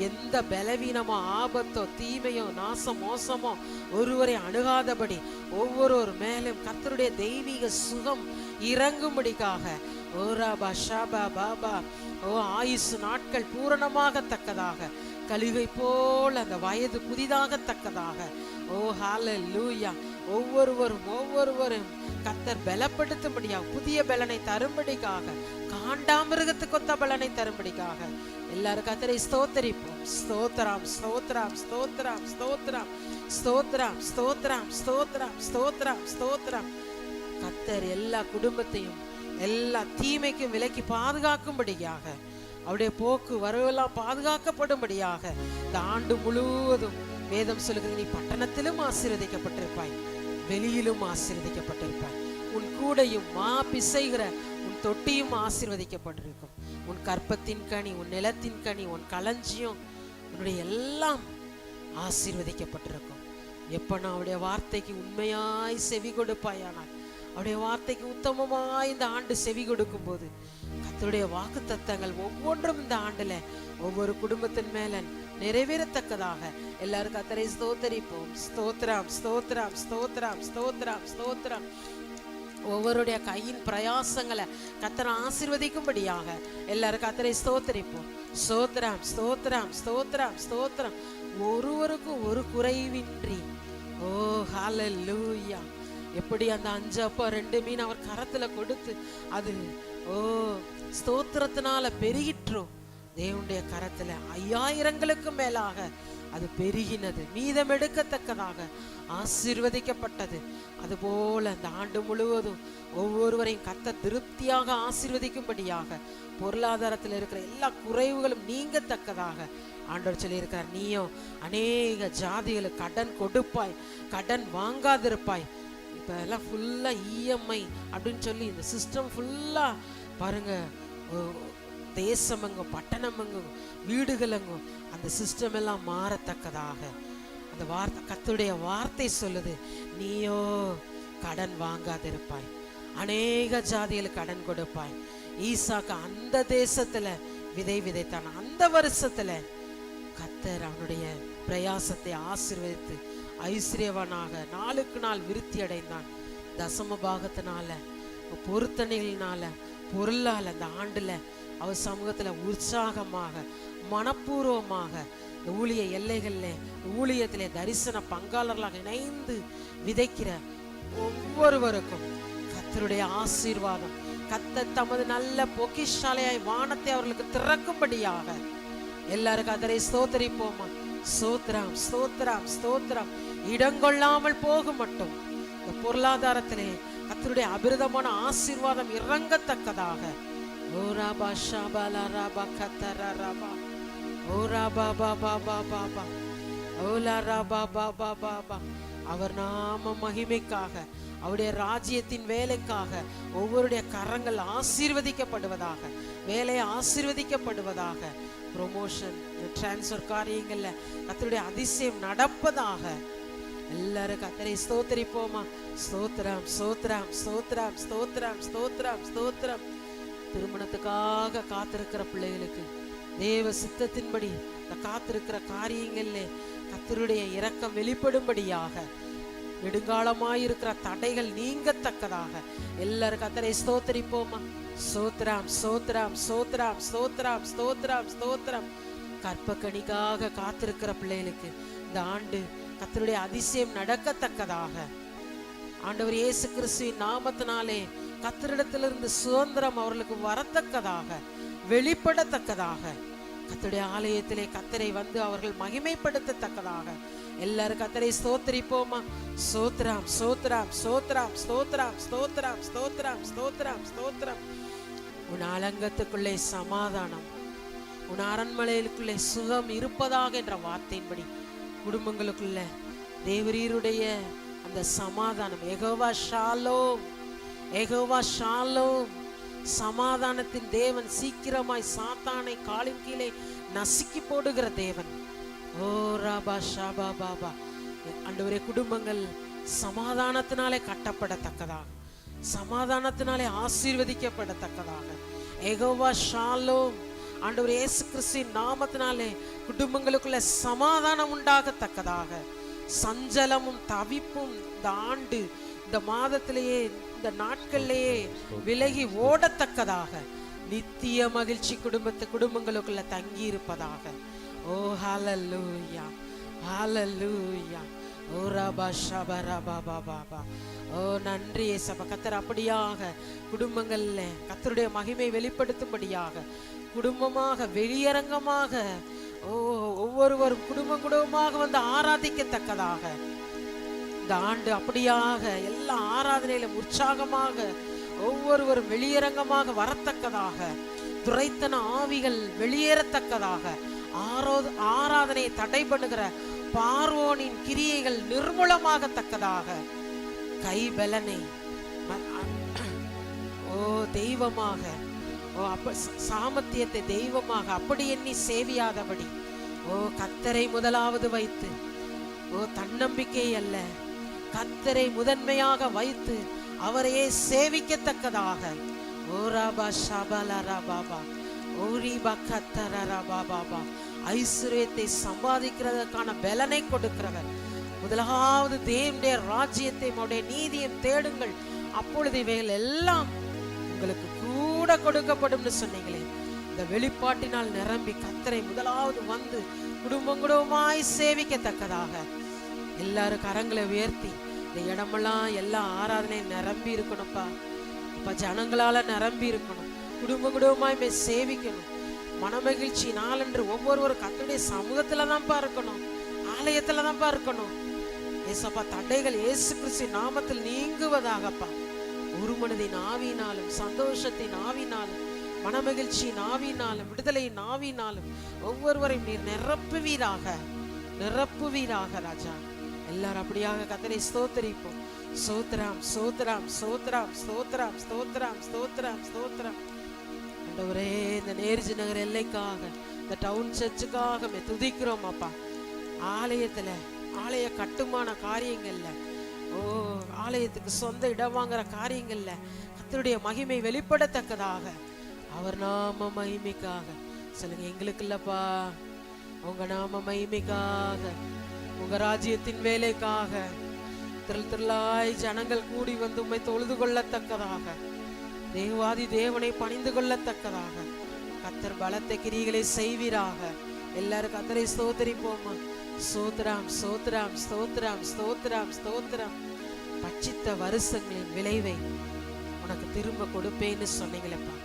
எந்த பலவீனமோ ஆபத்தோ தீமையோ நாசம் மோசமோ ஒருவரை அணுகாதபடி ஒவ்வொரு மேலும் கர்த்தருடைய தெய்வீக சுகம் இறங்கும்படிக்காக ஆயுசு நாட்கள் பூரணமாகத்தக்கதாக, கழுகை போல் அந்த வயது புதிதாகத்தக்கதாக. ஓ ஹல்லேலூயா. ஒவ்வொருவரும் கர்த்தர் பலப்படுத்தும்படியாக, புதிய பலனை தரும்படிக்காக, காண்டாமிருகத்துக்கு ஒத்த பலனை தரும்படிக்காக எல்லாரும் கர்த்தரை ஸ்தோத்தரிப்போம். ஸ்தோத்திரம் ஸ்தோத்திரம் ஸ்தோத்திரம் ஸ்தோத்திரம் ஸ்தோத்திரம் ஸ்தோத்திரம் ஸ்தோத்திரம் ஸ்தோத்திரம் ஸ்தோத்திரம். கர்த்தர் எல்லா குடும்பத்தையும் எல்லா தீமைக்கும் விலக்கி பாதுகாக்கும்படியாக, அவருடைய போக்கு வரவெல்லாம் பாதுகாக்கப்படும்படியாக இந்த ஆண்டு முழுவதும் வேதம் சொல்லுகிறது, நீ பட்டணத்திலும் ஆசீர்வதிக்கப்பட்டிருப்பாய், வெளியிலும் ஆசீர்வதிக்கப்பட்டிருப்பாய். உன் கூடையும் மா பிசைகிற உன் தொட்டியும் ஆசீர்வதிக்கப்பட்டிருக்கும். உன் கற்பத்தின் கனி, உன் நிலத்தின் கனி, உன் களஞ்சியம், உன்னுடைய எல்லாம் ஆசீர்வதிக்கப்பட்டிருக்கும். எப்ப நான் அவருடைய வார்த்தைக்கு உண்மையாய் செவி கொடுப்பாயானால், அவருடைய வார்த்தைக்கு உத்தமமாய் இந்த ஆண்டு செவி கொடுக்கும் போது கர்த்தருடைய வாக்கு தத்தங்கள் ஒவ்வொன்றும் இந்த ஆண்டுல ஒவ்வொரு குடும்பத்தின் மேல நிறைவேறத்தக்கதாக எல்லாரும் கர்த்தரை ஸ்தோத்தரிப்போம். ஸ்தோத்திரம் ஸ்தோத்திரம் ஸ்தோத்திரம் ஸ்தோத்திரம் ஸ்தோத்திரம். ஒவ்வொருடைய கையின் பிரயாசங்களை கர்த்தர் ஆசீர்வதிக்கும்படியாக எல்லாரும் கர்த்தரை ஸ்தோத்தரிப்போம். ஸ்தோத்திரம் ஸ்தோத்திரம் ஸ்தோத்திரம் ஸ்தோத்திரம். ஒருவருக்கும் ஒரு குறைவின்றி, ஓ ஹல்லேலூயா. எப்படி அந்த 5 அப்பம் 2 மீன் அவர் கரத்துல கொடுத்து அது ஸ்தோத்திரத்தினால பெருகிற்றோ, தேவனுடைய கரத்துல 5000ங்களுக்கு மேலாக அது பெருகினது, மீதம் எடுக்கத்தக்கதாக ஆசீர்வதிக்கப்பட்டது. அதுபோல அந்த ஆண்டு முழுவதும் ஒவ்வொருவரையும் கர்த்தர் திருப்தியாக ஆசீர்வதிக்கும்படியாக, பொருளாதாரத்தில் இருக்கிற எல்லா குறைவுகளும் நீங்கத்தக்கதாக ஆண்டவர் சொல்லியிருக்கிறார். நீயும் அநேக ஜாதிகளுக்கு கடன் கொடுப்பாய், கடன் வாங்காதிருப்பாய். இப்போ எல்லாம் ஃபுல்லாக இஎம்ஐ அப்படின்னு சொல்லி இந்த சிஸ்டம் ஃபுல்லாக பாருங்க, தேசமங்கும் பட்டணமங்கும் வீடுகளங்கும் அந்த சிஸ்டம் எல்லாம் மாறத்தக்கதாக அந்த வார்த்தை, கர்த்தருடைய வார்த்தை சொல்லுது, நீயோ கடன் வாங்காதிருப்பாய், அநேக ஜாதிகளுக்கு கடன் கொடுப்பாய். ஈசாக்கு அந்த தேசத்துல விதை விதைத்தான். அந்த வருஷத்துல கர்த்தர் அவனுடைய பிரயாசத்தை ஆசீர்வதித்து ஐஸ்வர்யவனாக நாளுக்கு நாள் விருத்தி அடைந்தான். தசம பாகத்தினால, பொருத்தனைகளினால, பொருளால் அந்த ஆண்டுல அவர் சமூகத்துல உற்சாகமாக மனப்பூர்வமாக இந்த ஊழிய எல்லைகள்ல ஊழியத்திலே தரிசன பங்காளர்களாக இணைந்து விதைக்கிற ஒவ்வொருவருக்கும் கர்த்தருடைய ஆசீர்வாதம், கர்த்தர் தமது நல்ல பொக்கிஷாலையாய் வானத்தை அவர்களுக்கு திறக்கும்படியாக எல்லாரும் கர்த்தரை ஸ்தோத்தரிப்போமா. ஸ்தோத்திரம் ஸ்தோத்திரம் ஸ்தோத்திரம். இடங்கொள்ளாமல் போக மட்டும் இந்த பொருளாதாரத்திலே கர்த்தருடைய அபிரதமான ஆசீர்வாதம் இறங்கத்தக்கதாக ஓராபா ஷாபாலா ராபா கத்தரா ராபா ஓராபா பாபா பாபா ஓலா ராபா பாபா பாபா. அவர் நாம மகிமைக்காக, அவருடைய ராஜ்யத்தின் வேலைக்காக ஒவ்வொருடைய கரங்கள் ஆசீர்வதிக்கப்படுவதாக, வேலை ஆசீர்வதிக்கப்படுவதாக, ப்ரொமோஷன் டிரான்ஸ்ஃபர் காரியங்கள்ல கர்த்தருடைய அதிசயம் நடப்பதாக எல்லாரும் கர்த்தரை ஸ்தோத்தரிப்போமா. ஸ்தோத்திரம் ஸ்தோத்திரம் ஸ்தோத்திரம் ஸ்தோத்திரம் ஸ்தோத்திரம் ஸ்தோத்திரம். திருமணத்துக்காக காத்திருக்கிற பிள்ளைகளுக்கு தேவ சித்தத்தின்படி காத்திருக்கிற காரியங்கள்ல கர்த்தருடைய இரக்கம் வெளிப்படும்படியாக, நெடுங்காலமாயிருக்கிற தடைகள் நீங்கத்தக்கதாக எல்லாரும் கர்த்தரை ஸ்தோத்தரிப்போமா. ஸ்தோத்திரம் ஸ்தோத்திரம் ஸ்தோத்திரம் ஸ்தோத்திரம் ஸ்தோத்திரம் ஸ்தோத்திரம். கற்பக்கணிக்காக காத்திருக்கிற பிள்ளைகளுக்கு இந்த ஆண்டு கர்த்தருடைய அதிசயம் நடக்கத்தக்கதாக, ஆண்டவர் இயேசு கிறிஸ்துவின் நாமத்தினாலே கர்த்தரிடத்திலிருந்து சுதந்திரம் அவர்களுக்கு வரத்தக்கதாக, வெளிப்படத்தக்கதாக, கர்த்தருடைய ஆலயத்திலே கர்த்தரை வந்து அவர்கள் மகிமைப்படுத்தத்தக்கதாக எல்லாரும் கர்த்தரை ஸ்தோத்திரிப்போமா. ஸ்தோத்திரம் ஸ்தோத்திரம் ஸ்தோத்திரம் ஸ்தோத்திரம் ஸ்தோத்திரம் ஸ்தோத்திரம் ஸ்தோத்திரம் ஸ்தோத்திரம். உன் அலங்கத்துக்குள்ளே சமாதானம், உன் அரண்மனைகளுக்குள்ளே சுகம் இருப்பதாக என்ற வார்த்தையின்படி குடும்பங்களுக்குள்ள தேவரீருடைய அந்த சமாதானம், யெகோவா ஷாலோம், யெகோவா ஷாலோம், சமாதானத்தின் தேவன், சீக்கிரமாய் சாத்தானை காலின் கீழே நசுக்கி போடுகிற தேவன். ஓ ராபா ஷாபா பாபா. ஆண்டவரே, குடும்பங்கள் சமாதானத்தினாலே கட்டப்படத்தக்கதாக, சமாதானத்தினாலே ஆசீர்வதிக்கப்படத்தக்கதாக, யெகோவா ஷாலோம் ஆண்டவர் இயேசு கிறிஸ்துவின் நாமத்தினாலே குடும்பங்களுக்குள்ள சமாதானம் உண்டாகத்தக்கதாக, சஞ்சலமும் தவிப்பும் இந்த ஆண்டு இந்த மாதத்திலேயே இந்த நாட்களிலேயே விலகி ஓடத்தக்கதாக, நித்திய மகிழ்ச்சி குடும்பங்களுக்குள்ள தங்கி இருப்பதாக. ஓ ஹல்லேலூயா ஹல்லேலூயா. ஓ ரபா ஷபா ரபா பாபா பா. ஓ நன்றி ஏசப்பா. கத்தர் அப்படியாக குடும்பங்கள்ல கத்தருடைய மகிமை வெளிப்படுத்தும்படியாக குடும்பமாக வெளியரங்கமாக ஒவ்வொருவரும் குடும்பமாக வந்து ஆராதிக்கத்தக்கதாக இந்த ஆண்டு அப்படியாக எல்லா ஆராதனையிலும் உற்சாகமாக ஒவ்வொருவரும் வெளியரங்கமாக வரத்தக்கதாக துரைத்தன ஆவிகள் வெளியேறத்தக்கதாக ஆராதனையை தடை பண்ணுகிற பார்வோனின் கிரியைகள் நிர்மூலமாகத்தக்கதாக கைபலனை தெய்வமாக சாமர்த்தியத்தை தெய்வமாக அப்படி எண்ணி சேவியாதபடி கத்தரை முதலாவது வைத்து தன்னம்பிக்கை அல்ல கத்தரை முதன்மையாக வைத்து அவரையே சேவிக்கத்தக்கதாக ஐஸ்வர்யத்தை சம்பாதிக்கிறதுக்கான பலனை கொடுக்கிறவர். முதலாவது தேவனுடைய ராஜ்யத்தை நீதியும் தேடுங்கள், அப்பொழுது இவைகள் எல்லாம் உங்களுக்கு கூட கொடுக்கப்படும் சொன்னீங்களே. இந்த வெளிப்பாட்டினால் நிரம்பி கத்தரை முதலாவது வந்து குடும்பமாய் சேவிக்கத்தக்கதாக எல்லாரும் கரங்களை உயர்த்தி இந்த இடமெல்லாம் எல்லா ஆராதனையும் நிரம்பி இருக்கணும்ப்பா. அப்ப ஜனங்களால நிரம்பி இருக்கணும், குடும்பமாய் சேவிக்கணும். மனமகிழ்ச்சி நாளன்று ஒவ்வொருவரும் கர்த்தருடைய சமூகத்துலதான்ப்பா இருக்கணும், ஆலயத்துலதான்ப்பா இருக்கணும். ஏசப்பா தடைகள் இயேசு கிறிஸ்து நாமத்தில் நீங்குவதாகப்பா. ஒரு மனதின் ஆவினாலும் சந்தோஷத்தின் ஆவினாலும் மனமகிழ்ச்சியின் ஆவினாலும் விடுதலையின் ஆவினாலும் ஒவ்வொருவரையும் நீர் நிரப்புவீராக ராஜா. எல்லாரும் அப்படியாக கர்த்தரை ஸ்தோத்திரிப்போம். ஸ்தோத்திரம் ஸ்தோத்திரம் ஸ்தோத்திரம் ஸ்தோத்திரம் ஸ்தோத்திரம் ஸ்தோத்திரம் ஸ்தோத்திரம். ஆண்டவரே, இந்த நேர்ஜி நகர் எல்லைக்காக இந்த டவுன் சர்ச்சுக்காக துதிக்கிறோம் அப்பா. ஆலய கட்டுமான காரியங்கள்ல ஆலயத்துக்கு சொந்த இடம் வாங்குற காரியங்கள்ல கர்த்தருடைய மகிமை வெளிப்படத்தக்கதாக அவர் நாம மகிமைக்காக சொல்லுங்க. எங்களுக்கு இல்லப்பா, உங்க நாம மகிமைக்காக உங்க ராஜ்யத்தின் வேலைக்காக திரளாய் ஜனங்கள் கூடி வந்து உம்மை தொழுது கொள்ளத்தக்கதாக தேவாதி தேவனை பணிந்து கொள்ளத்தக்கதாக கர்த்தர் பலத்த கிரிகளை செய்வீராக. எல்லாரும் கர்த்தரை ஸ்தோத்திரிப்போமா. ஸ்தோத்திரம் ஸ்தோத்திரம் ஸ்தோத்திரம் ஸ்தோத்திரம் ஸ்தோத்திரம். பட்சித்த வருஷங்களின் விளைவை உனக்கு திரும்ப கொடுப்பேன்னு சொன்னீங்களப்பா.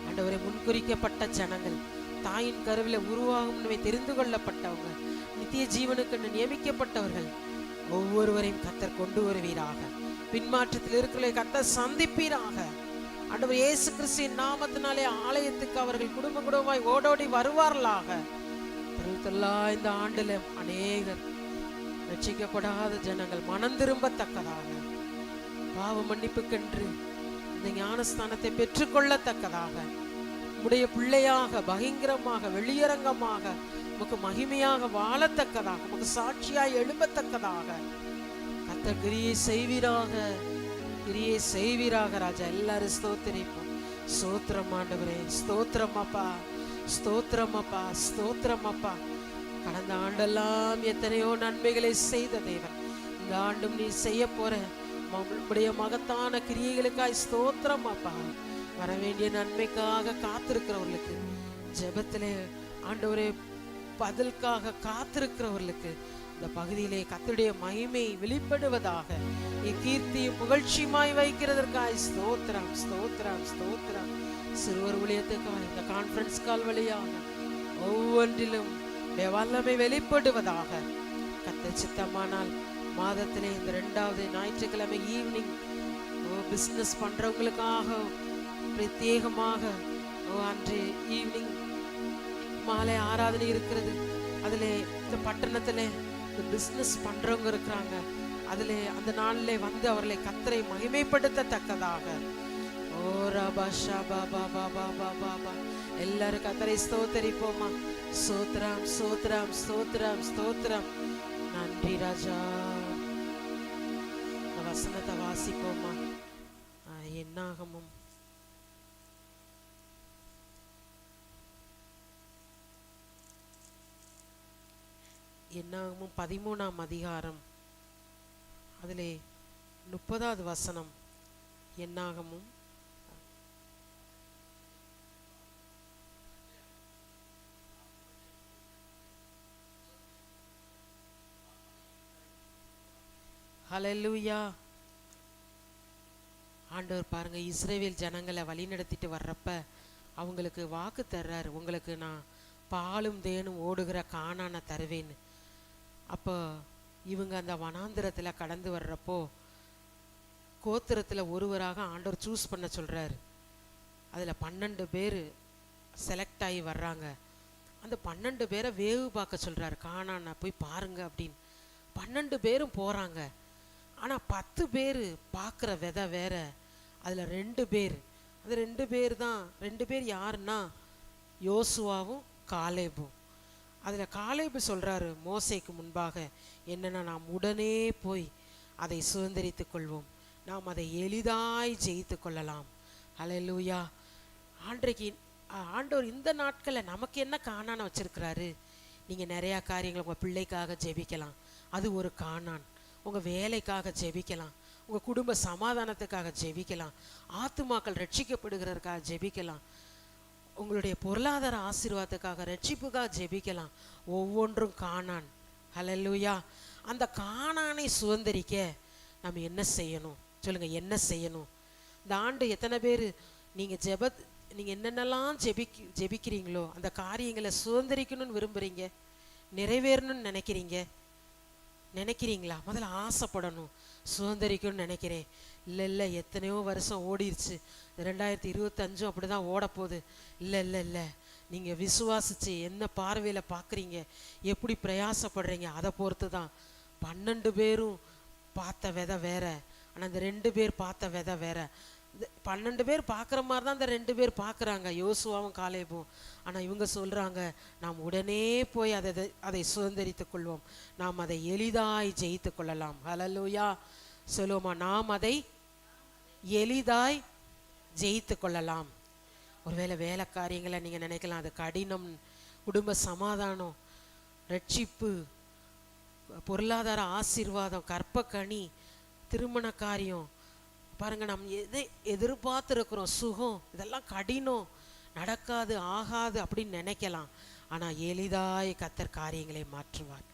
ஆண்டவரே, முன்குறிக்கப்பட்ட ஜனங்கள், தாயின் கருவில உருவாகும் தெரிந்து கொள்ளப்பட்டவங்க, நித்திய ஜீவனுக்கு நியமிக்கப்பட்டவர்கள் ஒவ்வொருவரையும் கர்த்தர் கொண்டு வருவீராக. பின்மாற்றத்தில் இருக்கிற கர்த்தர் சந்திப்பீராக. ஆண்டவர் இயேசு கிறிஸ்துவின் நாமத்தினாலே ஆலயத்துக்கு அவர்கள் குடும்பமாய் ஓடோடி வருவார்களாக. இந்த ஆண்டுல அநேகர் ரட்சிக்கப்படாத ஜனங்கள் மனம் திரும்பத்தக்கதாக, பாவ மன்னிப்புக்கென்று இந்த ஞானஸ்தானத்தை பெற்றுக்கொள்ளத்தக்கதாக, உடைய பிள்ளையாக பகிங்கரமாக வெளியரங்கமாக உமக்கு மகிமையாக வாழத்தக்கதாக, உமக்கு சாட்சியாய் எழும்பத்தக்கதாக கர்த்தர் கிரியை செய்வீராக ராஜா. எல்லாரும் ஸ்தோத்திரிப்போம். ஸ்தோத்திரம் ஆண்டவரே, ஸ்தோத்திரம் அப்பா, ஸ்தோத்திரம் அப்பா, ஸ்தோத்திரம் அப்பா. கடந்த ஆண்டெல்லாம் எத்தனையோ நன்மைகளை செய்த தேவன், இந்த ஆண்டும் நீ செய்ய போற உம்முடைய மகத்தான கிரியைகளுக்காய் ஸ்தோத்திரம் அப்பா. வர வேண்டிய நன்மைக்காக காத்திருக்கிறவர்களுக்கு, ஜெபத்திலே ஆண்டவரே பதிலுக்காக காத்திருக்கிறவர்களுக்கு இந்த பகுதியிலே கர்த்தருடைய மகிமை வெளிப்படுவதாக, கீர்த்தியும் புகழ்ச்சியுமாய் வைக்கிறதற்காய் ஸ்தோத்திரம் ஸ்தோத்திரம் ஸ்தோத்திரம். சிறுவர் ஊழியத்துக்காக இந்த கான்ஃபரன்ஸ் கால் வழியாக ஒவ்வொன்றிலும் வல்லமை வெளிப்படுவதாக. கர்த்தர் சித்தமானால் மாதத்திலே இந்த 2வது ஞாயிற்றுக்கிழமை ஈவினிங் பிஸ்னஸ் பண்றவங்களுக்காக பிரத்யேகமாக அன்று ஈவினிங் மாலை ஆராதனை இருக்கிறது. அதில் இந்த பட்டணத்துல இந்த பிஸ்னஸ் பண்றவங்க இருக்கிறாங்க. அதுல அந்த நாளிலே வந்து அவர்களை கர்த்தரை மகிமைப்படுத்தத்தக்கதாக எல்லாரும் கர்த்தரை ஸ்தோத்தரிப்போமா. ஸ்தோத்திரம் ஸ்தோத்திரம் ஸ்தோத்திரம் ஸ்தோத்திரம். நன்றி ராஜா. வசனத்தை வாசிப்போமா. என்னாகமும் என்னாகமும் 13ஆம் அதிகாரம் அதிலே 30வது வசனம். என்னாகமும் ஹல்லேலூயா. ஆண்டவர் பாருங்க, இஸ்ரவேல் ஜனங்களை வழிநடத்திட்டு வர்றப்ப அவங்களுக்கு வாக்கு தர்றாரு, உங்களுக்கு நான் பாலும் தேனும் ஓடுகிற கானானை தருவேன்னு. அப்போ இவங்க அந்த வனாந்திரத்தில் கடந்து வர்றப்போ கோத்திரத்தில் ஒருவராக ஆண்டவர் சூஸ் பண்ண சொல்கிறாரு. அதில் 12 பேர் செலக்ட் ஆகி வர்றாங்க. அந்த 12 பேரை வேவு பார்க்க சொல்கிறாரு, கானானை போய் பாருங்க அப்படின்னு. 12 பேரும் போகிறாங்க. ஆனால் 10 பேர் பார்க்குற விதை வேற. அதில் 2 பேர், அந்த 2 பேர் தான், 2 பேர் யாருன்னா யோசுவாவும் காலேபும். அதில் காலேபு சொல்கிறாரு மோசேக்கு முன்பாக, என்னென்னா நாம் உடனே போய் அதை சுதந்திரித்து கொள்வோம், நாம் அதை எளிதாய் ஜெயித்து கொள்ளலாம். ஹல்லேலூயா. ஆண்டவர் இந்த நாட்களில் நமக்கு என்ன காணான வச்சிருக்கிறாரு? நீங்கள் நிறையா காரியங்கள், உங்கள் பிள்ளைக்காக ஜெபிக்கலாம், அது ஒரு காணான். உங்கள் வேலைக்காக ஜெபிக்கலாம், உங்கள் குடும்ப சமாதானத்துக்காக ஜெபிக்கலாம், ஆத்துமாக்கள் ரட்சிக்கப்படுகிறதுக்காக ஜெபிக்கலாம், உங்களுடைய பொருளாதார ஆசீர்வாதத்துக்காக ரட்சிப்புக்காக ஜெபிக்கலாம். ஒவ்வொன்றும் காணான். ஹல்லேலூயா. அந்த காணானை சுதந்திரிக்க நம்ம என்ன செய்யணும் சொல்லுங்கள்? என்ன செய்யணும்? இந்த ஆண்டு எத்தனை பேர் நீங்கள் என்னென்னலாம் ஜெபிக்கிறீங்களோ அந்த காரியங்களை சுதந்திரிக்கணும்னு விரும்புகிறீங்க, நிறைவேறணும்னு நினைக்கிறீங்களா? முதல்ல ஆசைப்படணும். சுதந்திரிக்கணும்னு நினைக்கிறேன். இல்லை எத்தனையோ வருஷம் ஓடிடுச்சு, 2025 அப்படி தான் ஓடப்போகுது. இல்லை நீங்கள் விசுவாசிச்சு என்ன பார்வையில் பார்க்குறீங்க, எப்படி பிரயாசப்படுறீங்க, அதை பொறுத்து தான். 12 பேரும் பார்த்த விதை வேற, ஆனால் அந்த 2 பேர் பார்த்த விதை வேற. 12 பேர் பார்க்குற மாதிரி தான் அந்த 2 பேர் பார்க்குறாங்க, யோசுவாவும் காலேபும். ஆனால் இவங்க சொல்கிறாங்க, நாம் உடனே போய் அதை சுதந்திரித்து கொள்வோம், நாம் அதை எளிதாய் ஜெயித்து கொள்ளலாம். ஹல்லேலூயா. சொல்லுவோமா? நாம் அதை எளிதாய் ஜெயித்து கொள்ளலாம். ஒருவேளை வேலை காரியங்களை நீங்கள் நினைக்கலாம் அது கடினம், குடும்ப சமாதானம், ரட்சிப்பு, பொருளாதார ஆசீர்வாதம், கற்பக்கனி, திருமண காரியம், பாருங்கள் நம்ம எதை எதிர்பார்த்துருக்குறோம், சுகம், இதெல்லாம் கடினம், நடக்காது, ஆகாது அப்படின்னு நினைக்கலாம். ஆனால் எளிதாய் கர்த்தர் காரியங்களை மாற்றுவார்.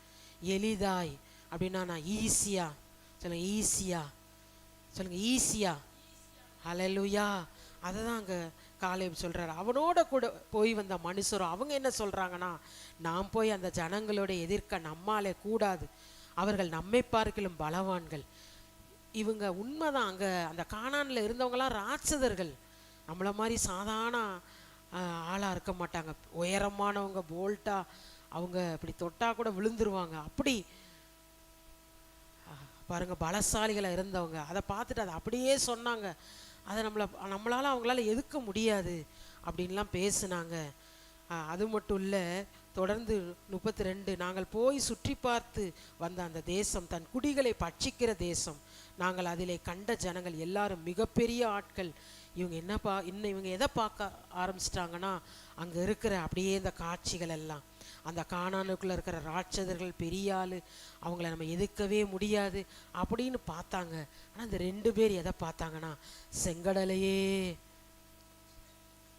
எளிதாய் அப்படின்னா நான் ஈஸியாக சொல்லுங்க, ஈஸியா. ஹல்லேலூயா. அதை தான் அங்கே காலேப் சொல்கிறார். அவனோட கூட போய் வந்த மனுஷரும் அவங்க என்ன சொல்கிறாங்கன்னா, நாம் போய் அந்த ஜனங்களோட எதிர்க்க நம்மாலே கூடாது, அவர்கள் நம்மை பார்க்கிலும் பலவான்கள். இவங்க உண்மைதான், அங்கே அந்த கானானில் இருந்தவங்களாம் ராட்சதர்கள், நம்மளை மாதிரி சாதாரண ஆளாக இருக்க மாட்டாங்க. உயரமானவங்க, போல்ட்டாக, அவங்க இப்படி தொட்டால் கூட விழுந்துருவாங்க. அப்படி பாருங்க, பலசாலிகளாக இருந்தவங்க. அதை பார்த்துட்டு அதை அப்படியே சொன்னாங்க. அதை நம்மளால் அவங்களால எதுக்க முடியாது அப்படின்லாம் பேசுனாங்க. அது மட்டும் இல்லை, தொடர்ந்து 32, நாங்கள் போய் சுற்றி பார்த்து வந்த அந்த தேசம் தன் குடிகளை பட்சிக்கிற தேசம், நாங்கள் அதிலே கண்ட ஜனங்கள் எல்லாரும் மிகப்பெரிய ஆட்கள். இவங்க எதை பார்க்க ஆரம்பிச்சிட்டாங்கன்னா, அங்கே இருக்கிற அப்படியே இந்த காட்சிகள் எல்லாம், அந்த கானானுக்குள்ளே இருக்கிற ராட்சதர்கள், பெரிய ஆள், அவங்கள நம்ம எதிர்க்கவே முடியாது அப்படின்னு பார்த்தாங்க. ஆனால் அந்த 2 பேர் எதை பார்த்தாங்கன்னா, செங்கடலையே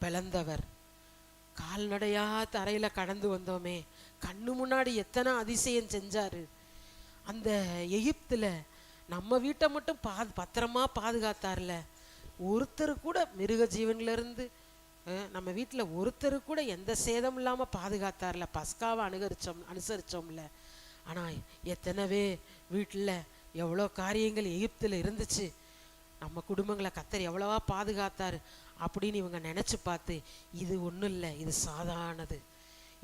பிளந்தவர், கால்நடையா தரையில் கடந்து வந்தோமே, கண்ணு முன்னாடி எத்தனை அதிசயம் செஞ்சாரு. அந்த எகிப்தில் நம்ம வீட்டை மட்டும் பத்திரமா பாதுகாத்தார்ல, ஒருத்தர் கூட மிருக ஜீவன்லேருந்து நம்ம வீட்டில் ஒருத்தர் கூட எந்த சேதம் இல்லாமல் பாதுகாத்தார்ல, பஸ்காவை அனுசரித்தோம்ல. ஆனால் எத்தனைவே வீட்டில் எவ்வளோ காரியங்கள் எகிப்தில் இருந்துச்சு, நம்ம குடும்பங்களை கர்த்தர் எவ்வளவா பாதுகாத்தார் அப்படின்னு இவங்க நினச்சி பார்த்து, இது ஒன்றும் இல்லை, இது சாதாரணது,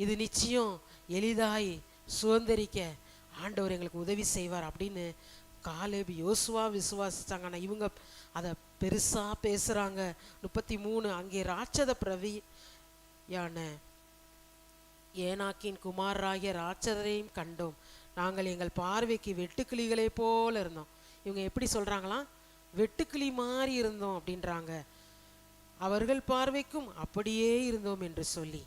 இது நிச்சயம் எளிதாய் சுதந்திரிக்க ஆண்டவர் எங்களுக்கு உதவி செய்வார் அப்படின்னு காலேப் யோசுவா விசுவாசித்தாங்க. ஆனால் இவங்க அதை பெருசாக பேசுகிறாங்க. 33, அங்கே ராட்சத பிரவியான ஏனாக்கின் குமாரராகிய ராட்சதரையும் கண்டோம், நாங்கள் எங்கள் பார்வைக்கு வெட்டுக்கிளிகளை போல இருந்தோம். இவங்க எப்படி சொல்கிறாங்களாம்? வெட்டுக்கிளி மாதிரி இருந்தோம் அப்படின்றாங்க. அவர்கள் பார்வைக்கும் அப்படியே இருந்தோம் என்று சொல்லி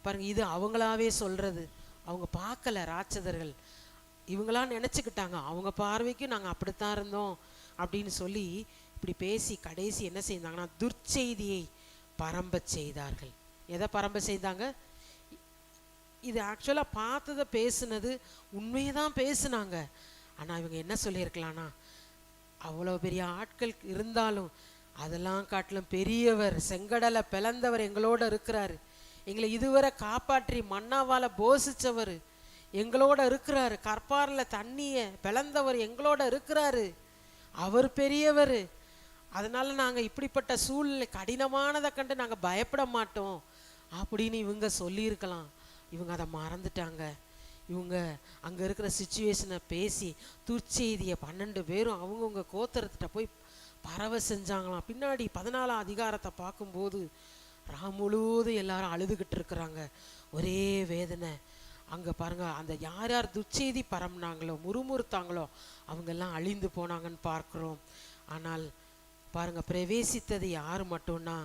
பாருங்க, இது அவங்களாவே சொல்கிறது. அவங்க பார்க்கல ராட்சதர்கள், இவங்களாம் நினச்சிக்கிட்டாங்க அவங்க பார்வைக்கும் நாங்கள் அப்படித்தான் இருந்தோம் அப்படின்னு சொல்லி இப்படி பேசி கடைசி என்ன செய்தாங்கன்னா, துர்ச்செய்தியை பரம்ப செய்தார்கள். எதை பரம்ப செய்தாங்க? இது ஆக்சுவலாக பார்த்ததை பேசுனது உண்மையை தான் பேசுனாங்க. ஆனால் இவங்க என்ன சொல்லியிருக்கலாம்னா, அவ்வளோ பெரிய ஆட்கள் இருந்தாலும் அதெல்லாம் காட்டிலும் பெரியவர், செங்கடலை பிளந்தவர் எங்களோட இருக்கிறாரு. எங்களை இதுவரை காப்பாற்றி மன்னாவால போஷிச்சவர் எங்களோட இருக்கிறாரு. கற்பாரில் தண்ணியை பிளந்தவர் எங்களோட இருக்கிறாரு. அவர் பெரியவர். அதனால நாங்கள் இப்படிப்பட்ட சூழ்நிலை கடினமானதை கண்டு நாங்கள் பயப்பட மாட்டோம் அப்படின்னு இவங்க சொல்லியிருக்கலாம். இவங்க அதை மறந்துட்டாங்க. இவங்க அங்கே இருக்கிற சுச்சுவேஷனை பேசி துர்ச்செய்தியை 12 பேரும் அவங்கவுங்க கோத்திரத்திட்ட போய் பரவ செஞ்சாங்களாம். பின்னாடி 14ஆம் அதிகாரத்தை பார்க்கும்போது முழுவதும் எல்லாரும் அழுதுகிட்டு இருக்கிறாங்க. ஒரே வேதனை. அங்கே பாருங்க, அந்த யார் யார் துர்ச்செய்தி பரம்புனாங்களோ முறுமுறுத்தாங்களோ அவங்கெல்லாம் அழிந்து போனாங்கன்னு பார்க்குறோம். ஆனால் பாருங்க, பிரவேசித்தது யார் மட்டும்னா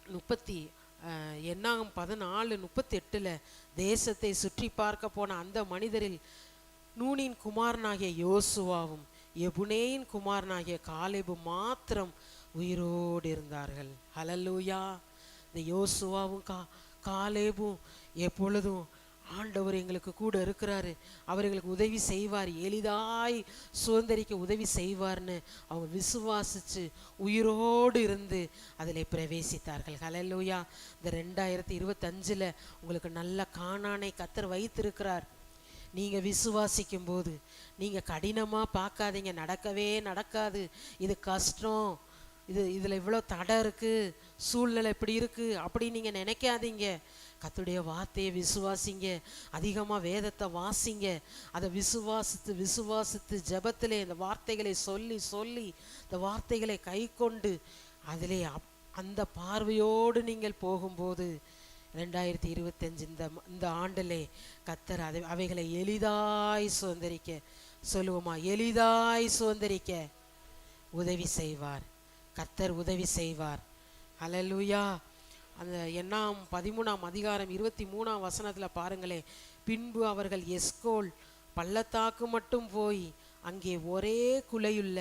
14:38 தேசத்தை சுற்றி பார்க்க போன அந்த மனிதரில் நூனின் குமாரனாகிய யோசுவாவும் எபுனேயின் குமாரனாகிய காலேபு மாத்திரம் உயிரோடு இருந்தார்கள். ஹல்லேலூயா. இந்த யோசுவாவும் காலேபும் எப்பொழுதும் ஆண்டவர் எங்களுக்கு கூட இருக்கிறாரு, அவர் எங்களுக்கு உதவி செய்வார், எளிதாய் சுதந்திரிக்க உதவி செய்வார்னு அவங்க விசுவாசிச்சு உயிரோடு இருந்து அதில் பிரவேசித்தார்கள். ஹல்லேலூயா. இந்த 2025 உங்களுக்கு நல்ல கானானை கர்த்தர் வைத்திருக்கிறார். நீங்கள் விசுவாசிக்கும் போது நீங்கள் கடினமாக பார்க்காதீங்க. நடக்கவே நடக்காது, இது கஷ்டம், இதில் இவ்வளோ தடை இருக்குது, சூழ்நிலை இப்படி இருக்குது அப்படி நீங்கள் நினைக்காதீங்க. கர்த்தருடைய வார்த்தையை விசுவாசிங்க, அதிகமாக வேதத்தை வாசிங்க. அதை விசுவாசித்து ஜெபத்திலே இந்த வார்த்தைகளை சொல்லி இந்த வார்த்தைகளை கை கொண்டு அதிலே அந்த பார்வையோடு நீங்கள் போகும்போது 2025 இந்த ஆண்டிலே கர்த்தர் அவைகளை எளிதாய் சுதந்திரிக்க சொல்லுவோமா, எளிதாய் சுதந்திரிக்க உதவி செய்வார். கர்த்தர் உதவி செய்வார். ஹல்லேலூயா. அந்த எண்ணாம் 13ஆம் அதிகாரம் 23ஆம் வசனத்தில் பாருங்களே, பின்பு அவர்கள் எஸ்கோல் பள்ளத்தாக்கு மட்டும் போய் அங்கே ஒரே குலையுள்ள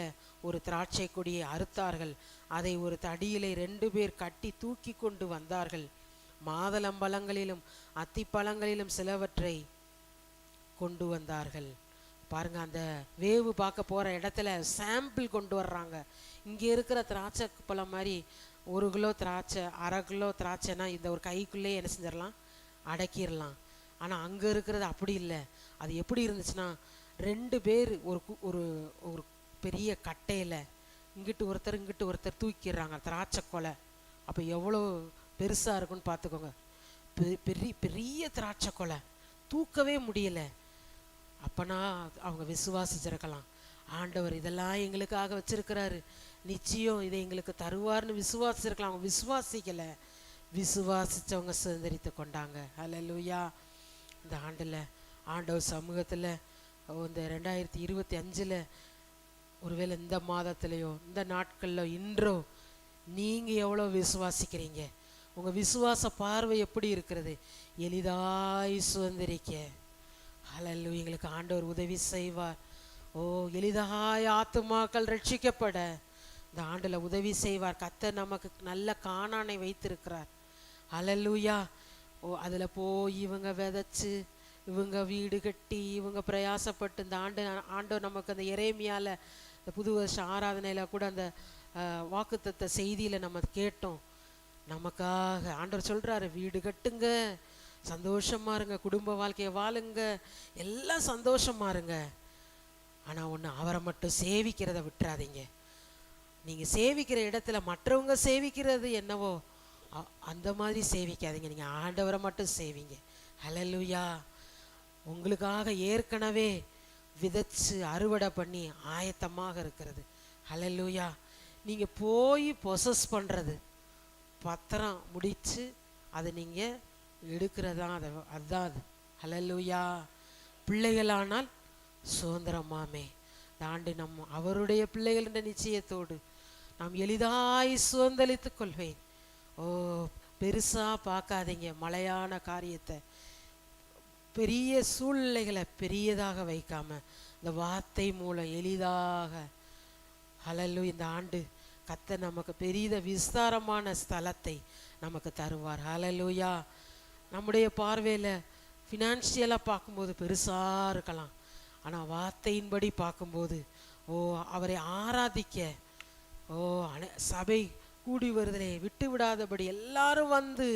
ஒரு திராட்சை கொடியை அறுத்தார்கள். அதை ஒரு தடியிலே 2 பேர் கட்டி தூக்கி கொண்டு வந்தார்கள். மாதளம்பழங்களிலும் அத்திப்பழங்களிலும் சிலவற்றை கொண்டு வந்தார்கள். பாருங்க, அந்த வேவு பார்க்க போகிற இடத்துல சாம்பிள் கொண்டு வர்றாங்க. இங்கே இருக்கிற திராட்சை பழம் மாதிரி 1 கிலோ திராட்சை 1/2 கிலோ திராட்சைனா இந்த ஒரு கைக்குள்ளே என்ன செஞ்சிடலாம், அடக்கிடலாம். ஆனால் அங்கே இருக்கிறது அப்படி இல்லை. அது எப்படி இருந்துச்சுன்னா, 2 பேர் ஒரு பெரிய கட்டையில் இங்கிட்டு ஒருத்தர் தூக்கிடுறாங்க திராட்சை கொலை. அப்போ எவ்வளோ பெருசாக இருக்குன்னு பார்த்துக்கோங்க. பெரிய திராட்சை கொலை தூக்கவே முடியலை. அப்போனா அவங்க விசுவாசிச்சிருக்கலாம், ஆண்டவர் இதெல்லாம் எங்களுக்காக வச்சிருக்கிறாரு, நிச்சயம் இதை எங்களுக்கு தருவார்னு விசுவாசிச்சிருக்கலாம். அவங்க விசுவாசிக்கலை, விசுவாசித்தவங்க சுதந்திரித்து கொண்டாங்க. ஹல்லேலூயா. இந்த ஆண்டில் ஆண்டவர் சமூகத்தில் இந்த 2025 ஒருவேளை இந்த மாதத்துலேயோ இந்த நாட்களிலோ இன்றோ நீங்கள் எவ்வளோ விசுவாசிக்கிறீங்க? உங்கள் விசுவாச பார்வை எப்படி இருக்கிறது? எளிதாய் சுதந்திரிக்க ஹல்லேலூயா எங்களுக்கு ஆண்டவர் உதவி செய்வார். ஓ, எளிதாய் ஆத்துமாக்கள் ரட்சிக்கப்பட இந்த ஆண்டில் உதவி செய்வார். கர்த்தர் நமக்கு நல்ல கானானை வைத்திருக்கிறார். ஹல்லேலூயா. ஓ, அதில் போய் இவங்க விதைச்சு இவங்க வீடு கட்டி இவங்க பிரயாசப்பட்டு இந்த ஆண்டவர் நமக்கு அந்த எரேமியால இந்த புது வருஷ ஆராதனையில் கூட அந்த வாக்குத்தத்த செய்தியில் நம்ம கேட்டோம். நமக்காக ஆண்டவர் சொல்கிறாரு, வீடு கட்டுங்க, சந்தோஷமாக இருங்க, குடும்ப வாழ்க்கையை வாழுங்க, எல்லாம் சந்தோஷமாக இருங்க. ஆனால் ஒன்று, அவரை மட்டும் சேவிக்கிறத விட்டுறாதீங்க. நீங்கள் சேவிக்கிற இடத்துல மற்றவங்க சேவிக்கிறது என்னவோ அந்த மாதிரி சேவிக்காதீங்க. நீங்கள் ஆண்டவரை மட்டும் சேவிங்க. ஹல்லேலூயா. உங்களுக்காக ஏற்கனவே விதைச்சு அறுவடை பண்ணி ஆயத்தமாக இருக்கிறது. ஹல்லேலூயா. நீங்கள் போய் பொசஸ் பண்ணுறது, பத்திரம் முடித்து அதை நீங்கள் எடுக்கிறதா அதுதான் அது. ஹல்லேலூயா. பிள்ளைகளானால் சுதந்திரமாமே தாண்டி நம்ம அவருடைய பிள்ளைகள் என்ற நிச்சயத்தோடு நாம் எளிதாய் சுதந்திரித்து கொள்வேன். ஓ, பெருசாக பார்க்காதீங்க. மலையான காரியத்தை, பெரிய சூழ்நிலைகளை பெரியதாக வைக்காம இந்த வார்த்தை மூலம் எளிதாக ஹல்லேலூயா இந்த ஆண்டு கர்த்தர் நமக்கு பெரிய விஸ்தாரமான ஸ்தலத்தை நமக்கு தருவார். ஹல்லேலூயா. நம்முடைய பார்வையில் ஃபினான்ஷியலாக பார்க்கும்போது பெருசாக இருக்கலாம், ஆனால் வார்த்தையின்படி பார்க்கும்போது ஓ அவரை ஆராதிக்க ஓ சபை கூடி வருதலை விட்டு விடாதபடி எல்லாரும் வந்து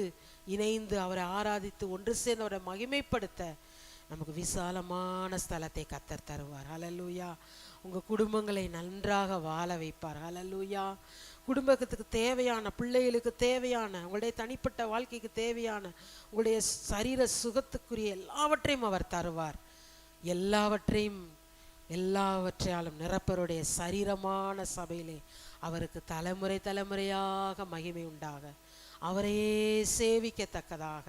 இணைந்து அவரை ஆராதித்து ஒன்று சேர்ந்து அவரை மகிமைப்படுத்த நமக்கு விசாலமான ஸ்தலத்தை கத்தர் தருவார். ஹல்லேலூயா. உங்க குடும்பங்களை நன்றாக வாழ வைப்பார். ஹல்லேலூயா. குடும்பத்துக்கு தேவையான, பிள்ளைகளுக்கு தேவையான, உங்களுடைய தனிப்பட்ட வாழ்க்கைக்கு தேவையான, உங்களுடைய சரீர சுகத்துக்குரிய எல்லாவற்றையும் அவர் தருவார். எல்லாவற்றாலும் நிரப்பருடைய சரீரமான சபையிலே அவருக்கு தலைமுறை தலைமுறையாக மகிமை உண்டாக, அவரையே சேவிக்கத்தக்கதாக.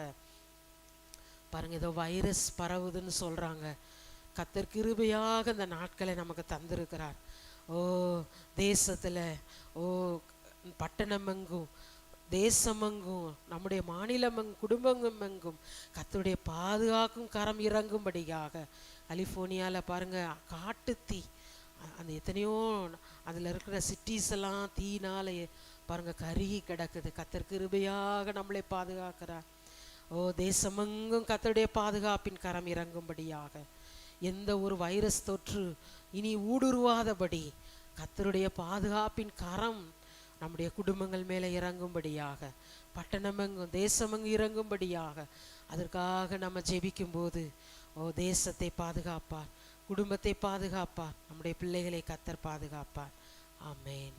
பாருங்க, ஏதோ வைரஸ் பரவுதுன்னு சொல்றாங்க. கர்த்தர் கிருபையாக இந்த நாட்களை நமக்கு தந்திருக்கிறார். ஓ தேசத்துல, ஓ பட்டணமெங்கும், தேசமெங்கும், நம்முடைய மாநிலமெங்கும், குடும்பமெங்கும் கர்த்தருடைய பாதுகாக்கும் கரம் இறங்கும்படியாக. கலிஃபோர்னியாவில் பாருங்க, காட்டுத்தீ, அந்த எத்தனையோ அதில் இருக்கிற சிட்டிஸ் எல்லாம் தீனால பாருங்க கருகி கிடக்குது. கர்த்தர் கிருபையாக நம்மளை பாதுகாக்கிறார். ஓ தேசமெங்கும் கர்த்தருடைய பாதுகாப்பின் கரம் இறங்கும்படியாக, எந்த ஒரு வைரஸ் தொற்று இனி ஊடுருவாதபடி கர்த்தருடைய பாதுகாப்பின் கரம் நம்முடைய குடும்பங்கள் மேலே இறங்கும்படியாக, பட்டணமெங்கும் தேசமெங்கும் இறங்கும்படியாக, அதற்காக நம்ம ஜெபிக்கும் போது ஓ தேசத்தை பாதுகாப்பார், குடும்பத்தை பாதுகாப்பார், நம்முடைய பிள்ளைகளை கர்த்தர் பாதுகாப்பார். ஆமென்.